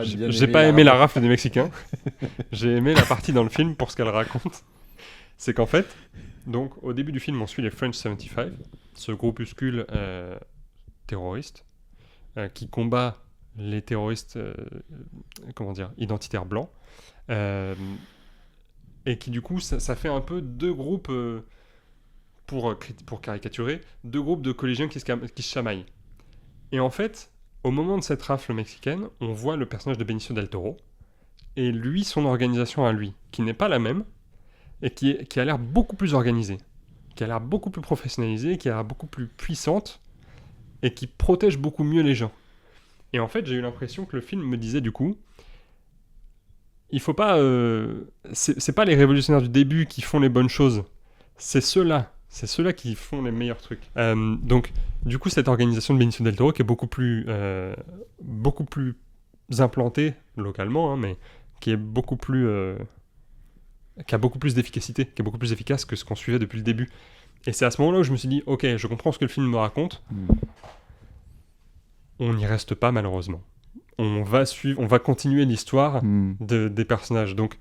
j'ai pas aimé la rafle des Mexicains. J'ai aimé la partie dans le film pour ce qu'elle raconte. C'est qu'en fait, donc, au début du film, on suit les French 75, ce groupuscule terroriste, qui combat les terroristes identitaires blancs, et qui du coup ça fait un peu deux groupes, pour caricaturer, deux groupes de collégiens qui se chamaillent. Et en fait, au moment de cette rafle mexicaine, on voit le personnage de Benicio del Toro et lui, son organisation à lui, qui n'est pas la même et qui a l'air beaucoup plus organisée, qui a l'air beaucoup plus professionnalisée, qui a l'air beaucoup plus puissante et qui protège beaucoup mieux les gens. Et en fait, j'ai eu l'impression que le film me disait du coup, il faut pas... c'est pas les révolutionnaires du début qui font les bonnes choses, c'est ceux-là qui font les meilleurs trucs. Donc, du coup, cette organisation de Benicio del Toro qui est beaucoup plus implantée localement, hein, mais qui est beaucoup plus... qui a beaucoup plus d'efficacité, qui est beaucoup plus efficace que ce qu'on suivait depuis le début. Et c'est à ce moment-là où je me suis dit, ok, je comprends ce que le film me raconte. On n'y reste pas, malheureusement. On va continuer l'histoire des personnages. Donc,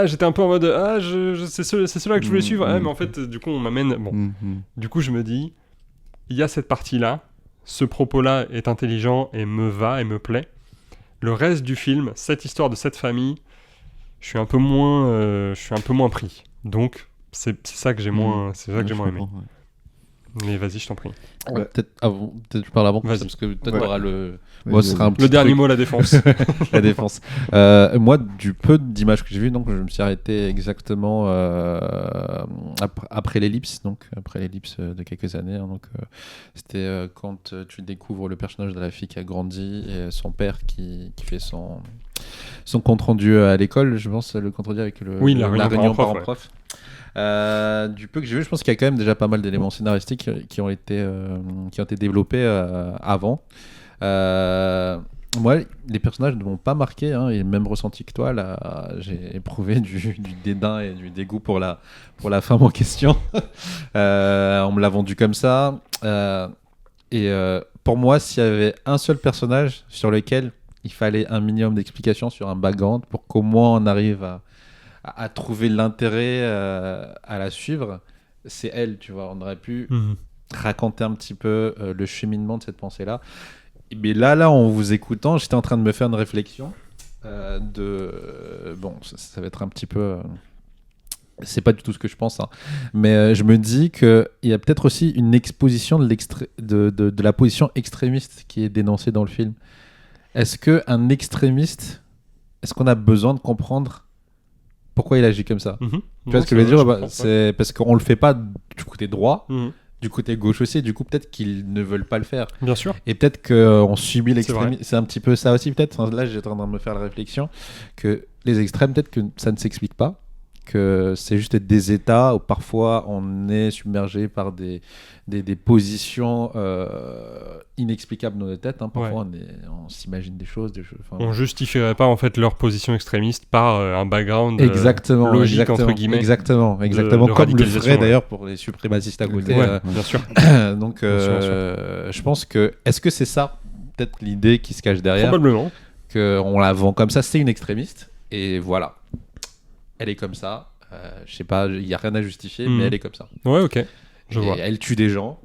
j'étais un peu en mode, c'est ceux-là que je voulais suivre. Mais en fait, du coup, on m'amène... Bon, du coup, je me dis, il y a cette partie-là, ce propos-là est intelligent et me va et me plaît. Le reste du film, cette histoire de cette famille, je suis un peu moins pris. Donc, c'est ça que j'ai moins aimé. Ouais. Mais vas-y, je t'en prie. Ouais. Peut-être je parle avant, parce que peut-être on aura le... Moi, ce sera un petit le dernier mot, la défense. La défense. Moi, du peu d'images que j'ai vues, donc je me suis arrêté exactement après l'ellipse, de quelques années. Hein, donc, c'était quand tu découvres le personnage de la fille qui a grandi et son père qui fait son compte rendu à l'école, je pense, le compte rendu avec la réunion parent-prof. Du peu que j'ai vu, je pense qu'il y a quand même déjà pas mal d'éléments scénaristiques qui ont été développés avant. Moi, les personnages ne m'ont pas marqué, hein, et le même ressenti que toi. Là, j'ai éprouvé du dédain et du dégoût pour la femme en question. On me l'a vendu comme ça. Pour moi, s'il y avait un seul personnage sur lequel il fallait un minimum d'explications sur un background pour qu'au moins on arrive à trouver l'intérêt à la suivre, c'est elle, tu vois. On aurait pu raconter un petit peu le cheminement de cette pensée-là. Mais là, en vous écoutant, j'étais en train de me faire une réflexion bon, ça va être un petit peu C'est pas du tout ce que je pense, hein. Mais je me dis qu'il y a peut-être aussi une exposition de la position extrémiste qui est dénoncée dans le film. Est-ce qu'on a besoin de comprendre pourquoi il agit comme ça? Tu vois ce que je veux dire? C'est parce qu'on le fait pas du côté droit, du côté gauche aussi, du coup peut-être qu'ils ne veulent pas le faire. Bien sûr. Et peut-être qu'on subit l'extrémisme. C'est un petit peu ça aussi peut-être. Enfin, là j'étais en train de me faire la réflexion que les extrêmes, peut-être que ça ne s'explique pas, que c'est juste des états où parfois on est submergé par des positions inexplicables dans nos têtes, hein. Parfois on s'imagine des choses, on justifierait pas en fait leur position extrémiste par un background logique entre guillemets, exactement comme le ferait d'ailleurs pour les suprémacistes à côté, bien sûr. Donc je pense que est-ce que c'est ça peut-être l'idée qui se cache derrière, probablement, qu'on la vend comme ça, c'est une extrémiste et voilà, elle est comme ça, je sais pas, il y a rien à justifier, mais elle est comme ça. Ouais, ok. Je vois. Elle tue des gens.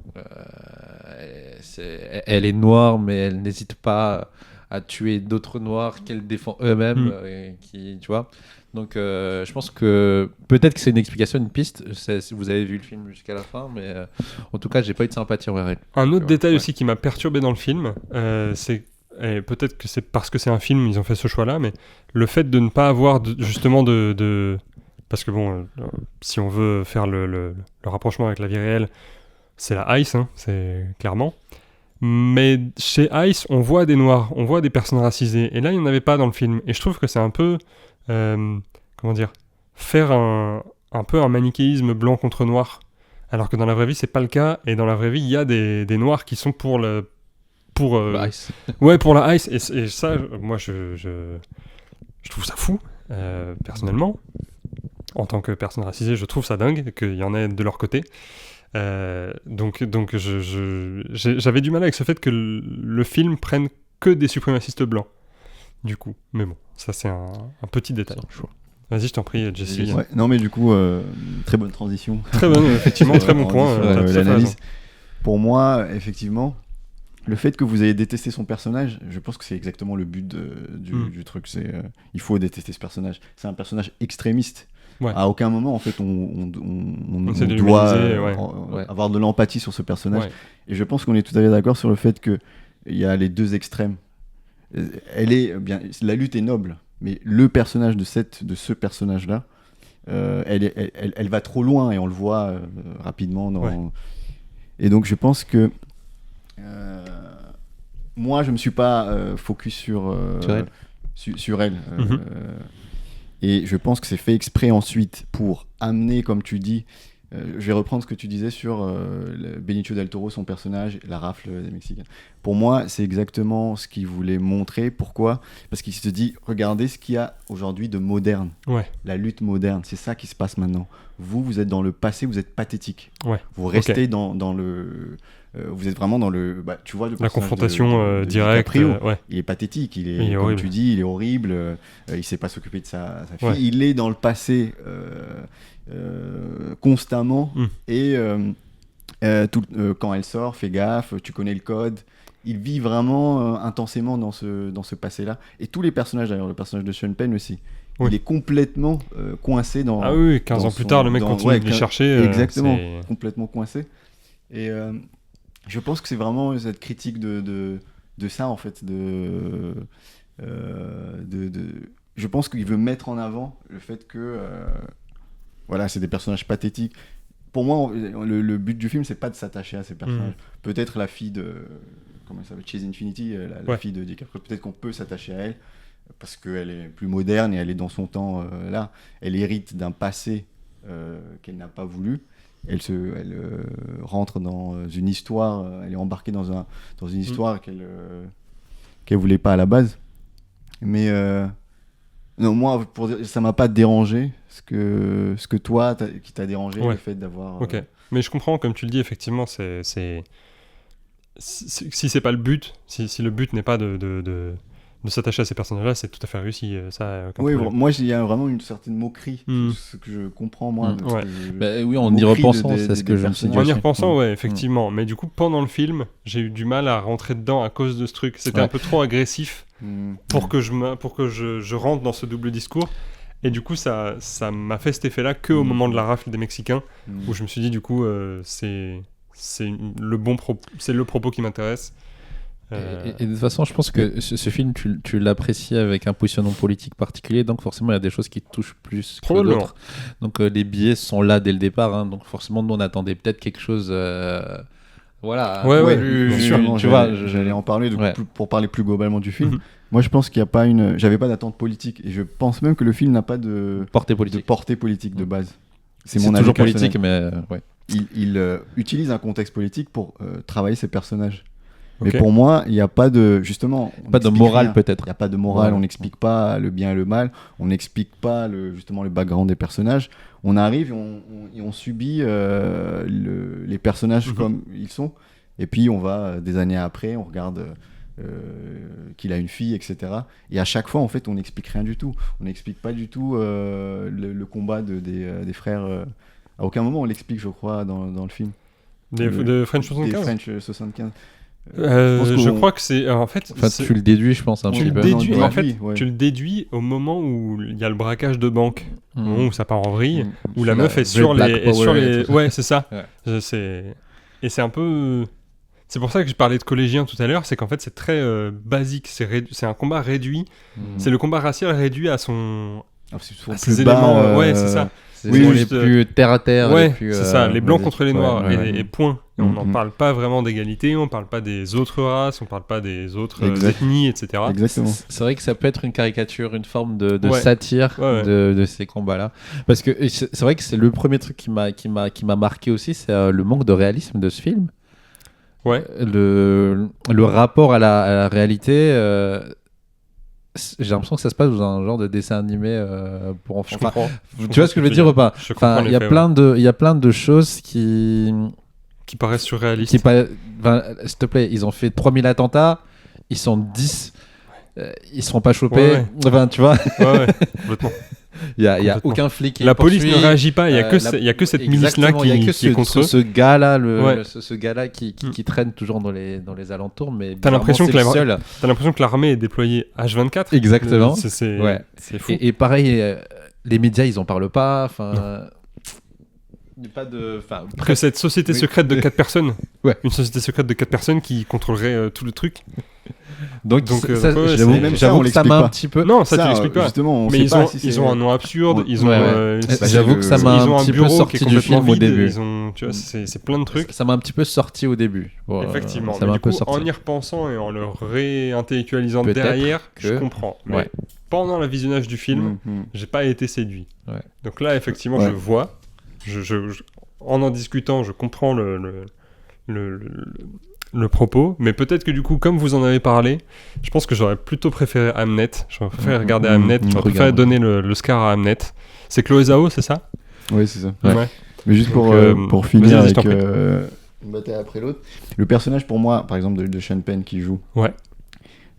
Elle est noire, mais elle n'hésite pas à tuer d'autres noirs qu'elle défend eux-mêmes. Tu vois. Donc, je pense que peut-être que c'est une explication, une piste. Vous avez vu le film jusqu'à la fin, mais en tout cas, j'ai pas eu de sympathie envers elle. Un autre détail aussi qui m'a perturbé dans le film, et peut-être que c'est parce que c'est un film, ils ont fait ce choix-là, mais le fait de ne pas avoir justement de... Parce que bon, si on veut faire le rapprochement avec la vie réelle, c'est la ICE, hein, c'est clairement. Mais chez ICE, on voit des noirs, on voit des personnes racisées. Et là, il n'y en avait pas dans le film. Et je trouve que c'est un peu, comment dire, faire un peu un manichéisme blanc contre noir. Alors que dans la vraie vie, c'est pas le cas. Et dans la vraie vie, il y a des noirs qui sont pour la ICE. Ouais, pour la ICE. Et ça, moi, je trouve ça fou, personnellement. En tant que personne racisée, je trouve ça dingue qu'il y en ait de leur côté. Donc j'avais du mal avec ce fait que le film prenne que des suprémacistes blancs, du coup. Mais bon, ça c'est un petit détail. Vas-y, je t'en prie, Jesse. Ouais, non, mais du coup, très bonne transition. Très bonne, effectivement, très bon point. L'analyse. Pour moi, effectivement, le fait que vous ayez détesté son personnage, je pense que c'est exactement le but du truc. Il faut détester ce personnage. C'est un personnage extrémiste. Ouais. À aucun moment, en fait, on doit avoir de l'empathie sur ce personnage. Ouais. Et je pense qu'on est tout à fait d'accord sur le fait qu'il y a les deux extrêmes. La lutte est noble, mais le personnage de ce personnage-là, elle va trop loin et on le voit rapidement. Et donc, je pense que moi, je me suis pas focus sur elle. Et je pense que c'est fait exprès ensuite pour amener, comme tu dis, je vais reprendre ce que tu disais sur Benicio del Toro, son personnage, la rafle des Mexicains. Pour moi, c'est exactement ce qu'il voulait montrer. Pourquoi ? Parce qu'il se dit, regardez ce qu'il y a aujourd'hui de moderne. Ouais. La lutte moderne, c'est ça qui se passe maintenant. Vous êtes dans le passé, vous êtes pathétique. Ouais. Vous restez dans le... vous êtes vraiment dans le... tu vois, la confrontation directe. Il est pathétique, il est comme tu dis, il est horrible, il sait pas s'occuper de sa fille. Ouais. Il est dans le passé constamment et quand elle sort, fais gaffe, tu connais le code. Il vit vraiment intensément dans ce passé-là. Et tous les personnages d'ailleurs, le personnage de Sean Penn aussi. Oui. Il est complètement coincé dans... Ah oui, 15 ans plus tard, le mec continue de les chercher. Exactement, complètement coincé. Et je pense que c'est vraiment cette critique de ça, en fait. Je pense qu'il veut mettre en avant le fait que... c'est des personnages pathétiques. Pour moi, le but du film, c'est pas de s'attacher à ces personnages. Peut-être la fille de... Comment elle s'appelle ? Chase Infinity, la fille de DiCaprio. Peut-être qu'on peut s'attacher à elle, parce qu'elle est plus moderne et elle est dans son temps là. Elle hérite d'un passé qu'elle n'a pas voulu. Elle rentre dans une histoire, elle est embarquée dans une histoire qu'elle voulait pas à la base. Mais non, moi, ça m'a pas dérangé. Ce que toi, qui t'a dérangé, le fait d'avoir... Ok, mais je comprends, comme tu le dis, effectivement, si c'est pas le but, si le but n'est pas de s'attacher à ces personnages-là, c'est tout à fait réussi. Oui, moi, il y a vraiment une certaine moquerie, ce que je comprends, moi. Oui, en y repensant, c'est ce que je me suis dit. En y repensant, ouais, effectivement. Mais du coup, pendant le film, j'ai eu du mal à rentrer dedans à cause de ce truc. C'était un peu trop agressif pour que je rentre dans ce double discours. Et du coup, ça m'a fait cet effet-là qu'au moment de la rafle des Mexicains, où je me suis dit, du coup, c'est le propos qui m'intéresse. Et de toute façon, je pense que ce film, tu l'apprécies avec un positionnement politique particulier, donc forcément, il y a des choses qui te touchent plus que d'autres. Donc les biais sont là dès le départ, hein, donc forcément, nous, on attendait peut-être quelque chose... Voilà, tu vois, j'allais en parler pour parler plus globalement du film. Moi, je pense qu'il n'y a pas j'avais pas d'attente politique, et je pense même que le film n'a pas de portée politique de base. C'est mon toujours politique, mais il utilise un contexte politique pour travailler ses personnages. Mais pour moi, il n'y a pas de pas de morale rien. peut-être. Il n'y a pas de morale, on n'explique pas le bien et le mal, on n'explique pas le background des personnages. On arrive et on subit les personnages comme ils sont. Et puis on va des années après, on regarde qu'il a une fille, etc. Et à chaque fois, en fait, on n'explique rien du tout. On n'explique pas du tout le combat des frères. À aucun moment on l'explique, je crois, dans le film. De French 75. Des French 75. Je crois que c'est en fait tu le déduis, je pense, un petit peu. Tu le déduis au moment où il y a le braquage de banque, au moment où ça part en vrille, où la meuf est sur les ouais, c'est ça. Et c'est un peu, c'est pour ça que je parlais de collégien tout à l'heure, c'est qu'en fait c'est très basique, c'est un combat réduit, c'est le combat racial réduit à ses éléments, ouais, c'est ça. Les plus terre à terre. Ouais, c'est ça, les blancs contre les noirs, et point. Et on n'en parle pas vraiment d'égalité, on parle pas des autres races, on parle pas des autres ethnies, etc. Exactement. C'est vrai que ça peut être une caricature, une forme de satire de ces combats-là. Parce que c'est vrai que c'est le premier truc qui m'a marqué aussi, c'est le manque de réalisme de ce film. Ouais. Le rapport à la réalité... j'ai l'impression que ça se passe dans un genre de dessin animé pour enfants. Tu vois ce que je veux dire ou pas? Il y a plein de choses qui paraissent surréalistes. S'il te plaît, ils ont fait 3000 attentats, ils sont 10, ils seront pas chopés. Enfin, tu vois. Ouais, complètement. Il y a aucun flic. La police ne réagit pas. Il y a que cette milice-là qui est contre eux. Ce gars-là, ce gars-là qui traîne toujours dans les alentours, mais t'as l'impression que l'armée est déployée H24. Exactement. C'est fou. Et pareil, les médias, ils en parlent pas. Enfin. Que cette société secrète de 4 personnes, une société secrète de 4 personnes qui contrôlerait tout le truc. Donc j'avoue que ça m'a un petit peu. Non, ça tu l'expliques pas. Justement, mais ils ont un nom absurde. J'avoue que ça m'a un petit peu sorti du film au début. Tu vois, c'est plein de trucs. Ça m'a un petit peu sorti au début. Effectivement. Mais du coup, en y repensant et en le réintellectualisant derrière, je comprends. Mais pendant le visionnage du film, j'ai pas été séduit. Donc là, effectivement, je vois. En discutant, je comprends le propos, mais peut-être que du coup, comme vous en avez parlé, je pense que j'aurais plutôt préféré Hamnet. J'aurais préféré regarder Hamnet. J'aurais préféré donner l'Oscar à Hamnet. C'est Chloé Zhao, c'est ça? Oui, c'est ça. Ouais. Mais juste pour finir avec une bataille après l'autre, le personnage pour moi, par exemple de Sean Penn qui joue,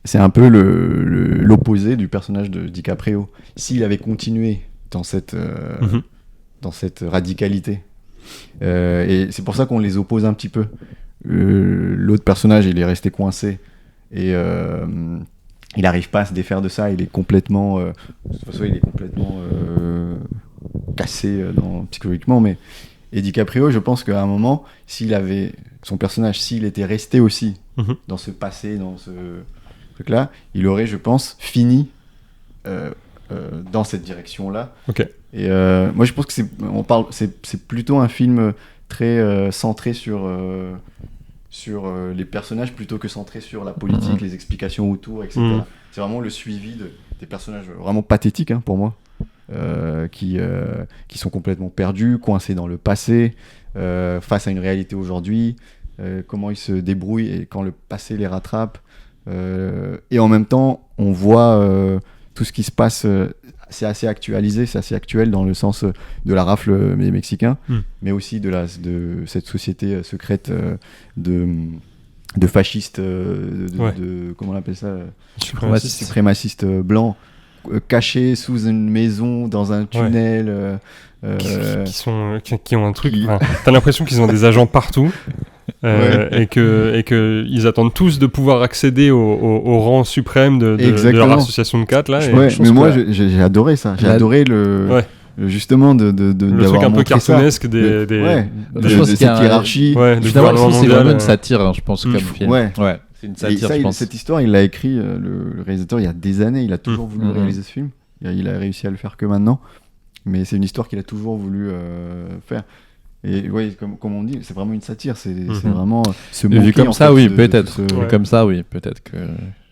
c'est un peu l'opposé du personnage de DiCaprio. S'il avait continué dans cette radicalité. Et c'est pour ça qu'on les oppose un petit peu. L'autre personnage, il est resté coincé et il n'arrive pas à se défaire de ça. Il est complètement, de toute façon, cassé psychologiquement. Et DiCaprio, je pense qu'à un moment, son personnage, s'il était resté aussi dans ce passé, dans ce truc-là, il aurait, je pense, fini dans cette direction-là. Et moi, je pense que c'est plutôt un film très centré sur les personnages plutôt que centré sur la politique, les explications autour, etc. C'est vraiment le suivi des personnages vraiment pathétiques pour moi, qui sont complètement perdus, coincés dans le passé, face à une réalité aujourd'hui, comment ils se débrouillent et quand le passé les rattrape. Et en même temps, on voit tout ce qui se passe. C'est assez actualisé, c'est assez actuel dans le sens de la rafle des Mexicains, mais aussi de cette société secrète de fascistes, comment on appelle ça, suprémacistes blancs, cachés sous une maison, dans un tunnel. Qui ont un truc. T'as l'impression qu'ils ont des agents partout. et que ils attendent tous de pouvoir accéder au rang suprême de leur association de 4 là. Mais moi j'ai adoré ça. J'ai adoré justement de le truc un peu cartoonesque des cette hiérarchie. Finalement, c'est vraiment une satire, je pense, comme film. Ouais. C'est une satire, je pense. Cette histoire, il l'a écrit, le réalisateur, il y a des années. Il a toujours voulu réaliser ce film. Il a réussi à le faire que maintenant. Mais c'est une histoire qu'il a toujours voulu faire. Et oui, comme on dit, c'est vraiment une satire. C'est vraiment se moquer. Vu comme ça, oui, peut-être. Vu comme ça, oui, peut-être que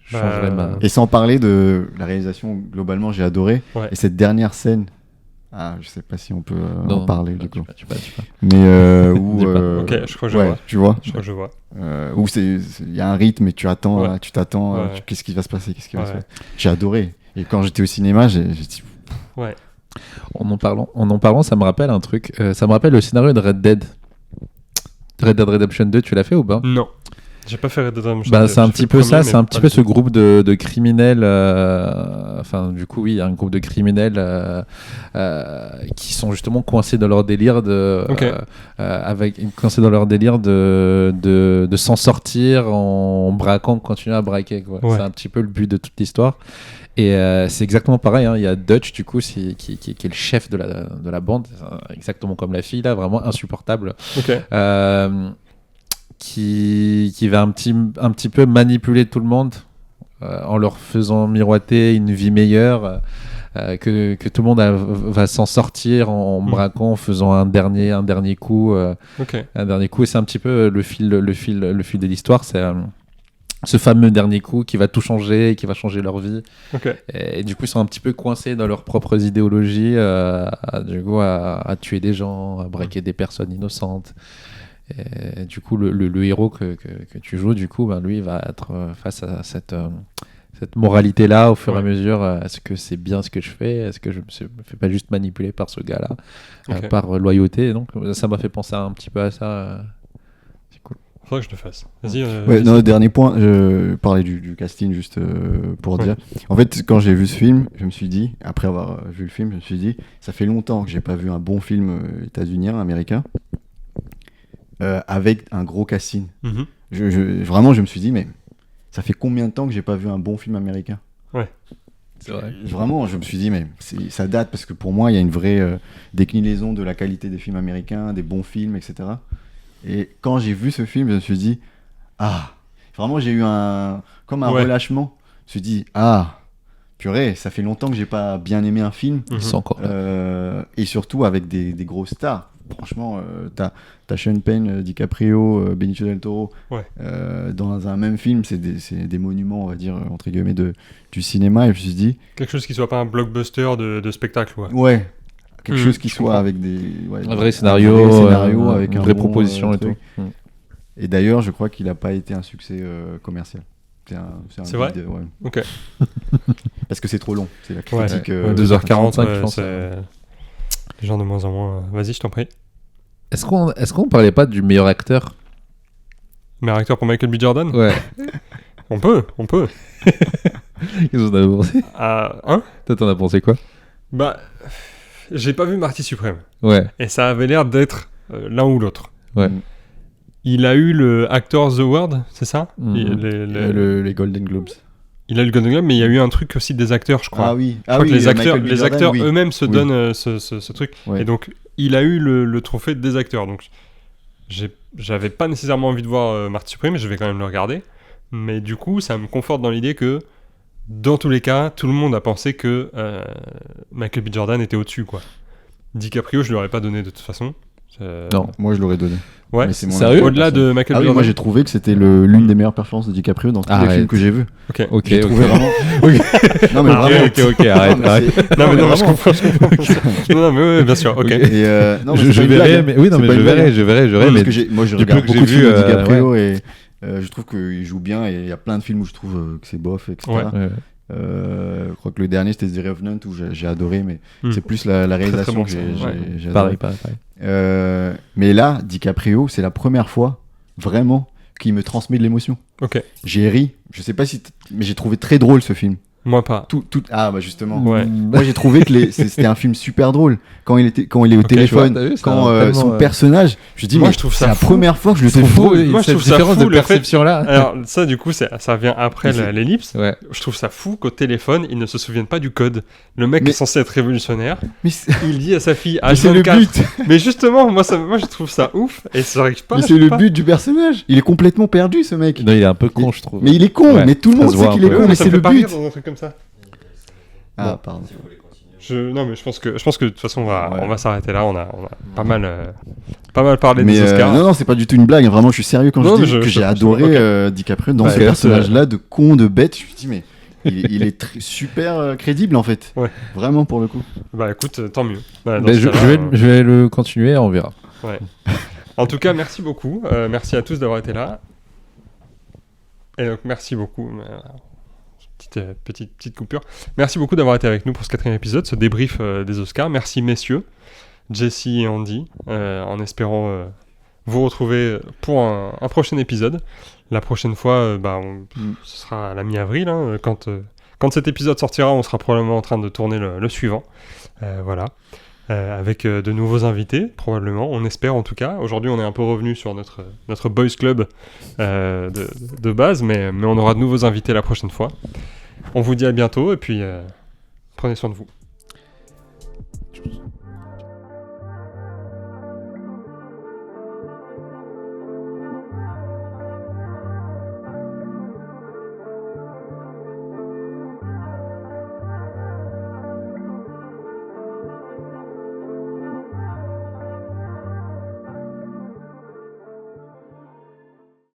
je changerais ma... Et sans parler de la réalisation, globalement, j'ai adoré. Et cette dernière scène... je sais pas si on peut en parler du coup. Tu pas. Mais ok, je crois que je vois. Tu vois. Je crois que je vois. Où il y a un rythme et tu t'attends. Qu'est-ce qui va se passer, J'ai adoré. Et quand j'étais au cinéma, j'ai dit. Ouais. En en parlant, ça me rappelle un truc. Ça me rappelle le scénario de Red Dead Redemption 2. Tu l'as fait ou pas? Non. J'ai pas fait Red Dead Redemption. C'est un petit peu ça, c'est un petit peu ce groupe de criminels. Enfin, du coup, oui, un groupe de criminels qui sont justement coincés dans leur délire de s'en sortir en braquant, continuer à braquer. Quoi. Ouais. C'est un petit peu le but de toute l'histoire. Et c'est exactement pareil. Hein. Il y a Dutch, du coup, qui est le chef de la bande, exactement comme la fille là, vraiment insupportable. Okay. Qui va un petit peu manipuler tout le monde en leur faisant miroiter une vie meilleure, que tout le monde va s'en sortir en braquant, en faisant un dernier coup. Un dernier coup, et c'est un petit peu le fil de l'histoire. C'est ce fameux dernier coup qui va tout changer, qui va changer leur vie. Et du coup, ils sont un petit peu coincés dans leurs propres idéologies, du coup, à tuer des gens, à braquer des personnes innocentes. Et du coup, le héros que tu joues, du coup, lui, va être face à cette moralité-là au fur et à mesure. Est-ce que c'est bien ce que je fais? Est-ce que je me fais pas juste manipuler par ce gars-là, par loyauté? Donc, ça m'a fait penser un petit peu à ça. C'est cool. Faudrait que je le fasse. Vas-y. Le dernier point, je parlais du casting juste pour dire. En fait, quand j'ai vu ce film, je me suis dit, après avoir vu le film, je me suis dit, ça fait longtemps que j'ai pas vu un bon film états-unien, américain. Avec un gros casting. Vraiment, je me suis dit, mais ça fait combien de temps que j'ai pas vu un bon film américain? Ouais. C'est vrai. Vraiment, je me suis dit, mais ça date parce que pour moi, il y a une vraie déclinaison de la qualité des films américains, des bons films, etc. Et quand j'ai vu ce film, je me suis dit, vraiment, j'ai eu un relâchement. Je me suis dit, purée, ça fait longtemps que j'ai pas bien aimé un film. Et surtout avec des grosses stars. Franchement, t'as Sean Penn, DiCaprio, Benicio del Toro dans un même film, c'est des monuments, on va dire, entre guillemets, du cinéma. Et je me suis dit... Quelque chose qui soit pas un blockbuster de spectacle, quoi. Ouais, quelque chose qui soit avec un vrai scénario, avec une vraie proposition et tout. Et d'ailleurs, je crois qu'il n'a pas été un succès commercial. C'est vrai. Ok. Parce que c'est trop long, c'est la critique. 2h45, je pense. Les gens de moins en moins. Vas-y, je t'en prie. Est-ce qu'on parlait pas du meilleur acteur? Meilleur acteur pour Michael B. Jordan? Ouais. On peut. Qu'est-ce que t'en as pensé? Toi, t'en as pensé quoi? J'ai pas vu Marty Suprême. Ouais. Et ça avait l'air d'être l'un ou l'autre. Ouais. Il a eu le Actors Award, c'est ça? Les Golden Globes. Il a eu le Golden Globe, mais il y a eu un truc aussi des acteurs, je crois. Je crois que les acteurs eux-mêmes se donnent ce truc. Ouais. Et donc, il a eu le trophée des acteurs. Donc, j'avais pas nécessairement envie de voir Marty Suprême, mais je vais quand même le regarder. Mais du coup, ça me conforte dans l'idée que, dans tous les cas, tout le monde a pensé que Michael B. Jordan était au-dessus, quoi. DiCaprio, je lui aurais pas donné de toute façon. Non, moi je l'aurais donné. Ouais, sérieux? Au-delà de Michael B. Jordan. Moi j'ai trouvé que c'était l'une des meilleures performances de DiCaprio dans tous les films que j'ai vus. Ok. J'ai trouvé vraiment. Non mais vraiment. Ok, arrête. Non mais non, je comprends. Non mais ouais, bien sûr. Ok. Je verrai, mais oui, non mais je verrai. Parce que moi je regarde beaucoup de films de DiCaprio et je trouve qu'il joue bien et il y a plein de films où je trouve que c'est bof, etc. Je crois que le dernier c'était The Revenant où j'ai adoré, mais c'est plus la réalisation que j'ai adoré. Pareil. Mais là, DiCaprio, c'est la première fois vraiment qu'il me transmet de l'émotion. Ok. J'ai ri, je sais pas si mais j'ai trouvé très drôle ce film. Moi pas. Ah bah justement. Ouais. Moi j'ai trouvé que c'était un film super drôle quand il est au téléphone, t'as vu, c'est quand tellement, son personnage. Je dis Moi, mais je trouve c'est ça la fou. première fois que je le C'est trouve fou, drôle. Moi, je cette trouve ça différence fou, de le fait- perception là. Alors ça du coup ça vient après Mais c'est- l'ellipse. Ouais. Je trouve ça fou qu'au téléphone ils ne se souviennent pas du code. Le mec Mais- est censé être révolutionnaire. Mais c'est Il dit à sa fille mais c'est le H24. but. Mais justement moi je trouve ça ouf et ça arrive pas. Mais c'est le but du personnage. Il est complètement perdu ce mec. Non, il est un peu con, je trouve. Mais il est con. Ouais, Mais tout le ça monde se sait voit qu'il un est peu. con. Mais ça c'est me le fait pas rire but. dans un truc comme ça. Ah pardon. Non mais je pense que de toute façon Ouais. on va s'arrêter là. On a pas mal parlé Mais des Oscars. non, c'est pas du tout une blague. Vraiment, je suis sérieux quand Non, je mais dis je- que je- j'ai je- adoré ok. DiCaprio dans Bah, ce écoute, personnage-là de con, de bête. Je me dis mais il est super crédible en fait. Ouais. Vraiment pour le coup. Bah écoute tant mieux. Bah, dans Ben, ce je, cas-là, je vais le continuer, on verra. En tout cas, merci beaucoup. Merci à tous d'avoir été là. Et donc, merci beaucoup. Petite coupure. Merci beaucoup d'avoir été avec nous pour ce 4e épisode, ce débrief des Oscars. Merci messieurs, Jesse et Andy, en espérant vous retrouver pour un prochain épisode. La prochaine fois, ce sera à la mi-avril. Hein, quand cet épisode sortira, on sera probablement en train de tourner le suivant. Voilà. Avec de nouveaux invités, probablement, on espère en tout cas. Aujourd'hui, on est un peu revenu sur notre Boys Club de base, mais on aura de nouveaux invités la prochaine fois. On vous dit à bientôt, et puis prenez soin de vous.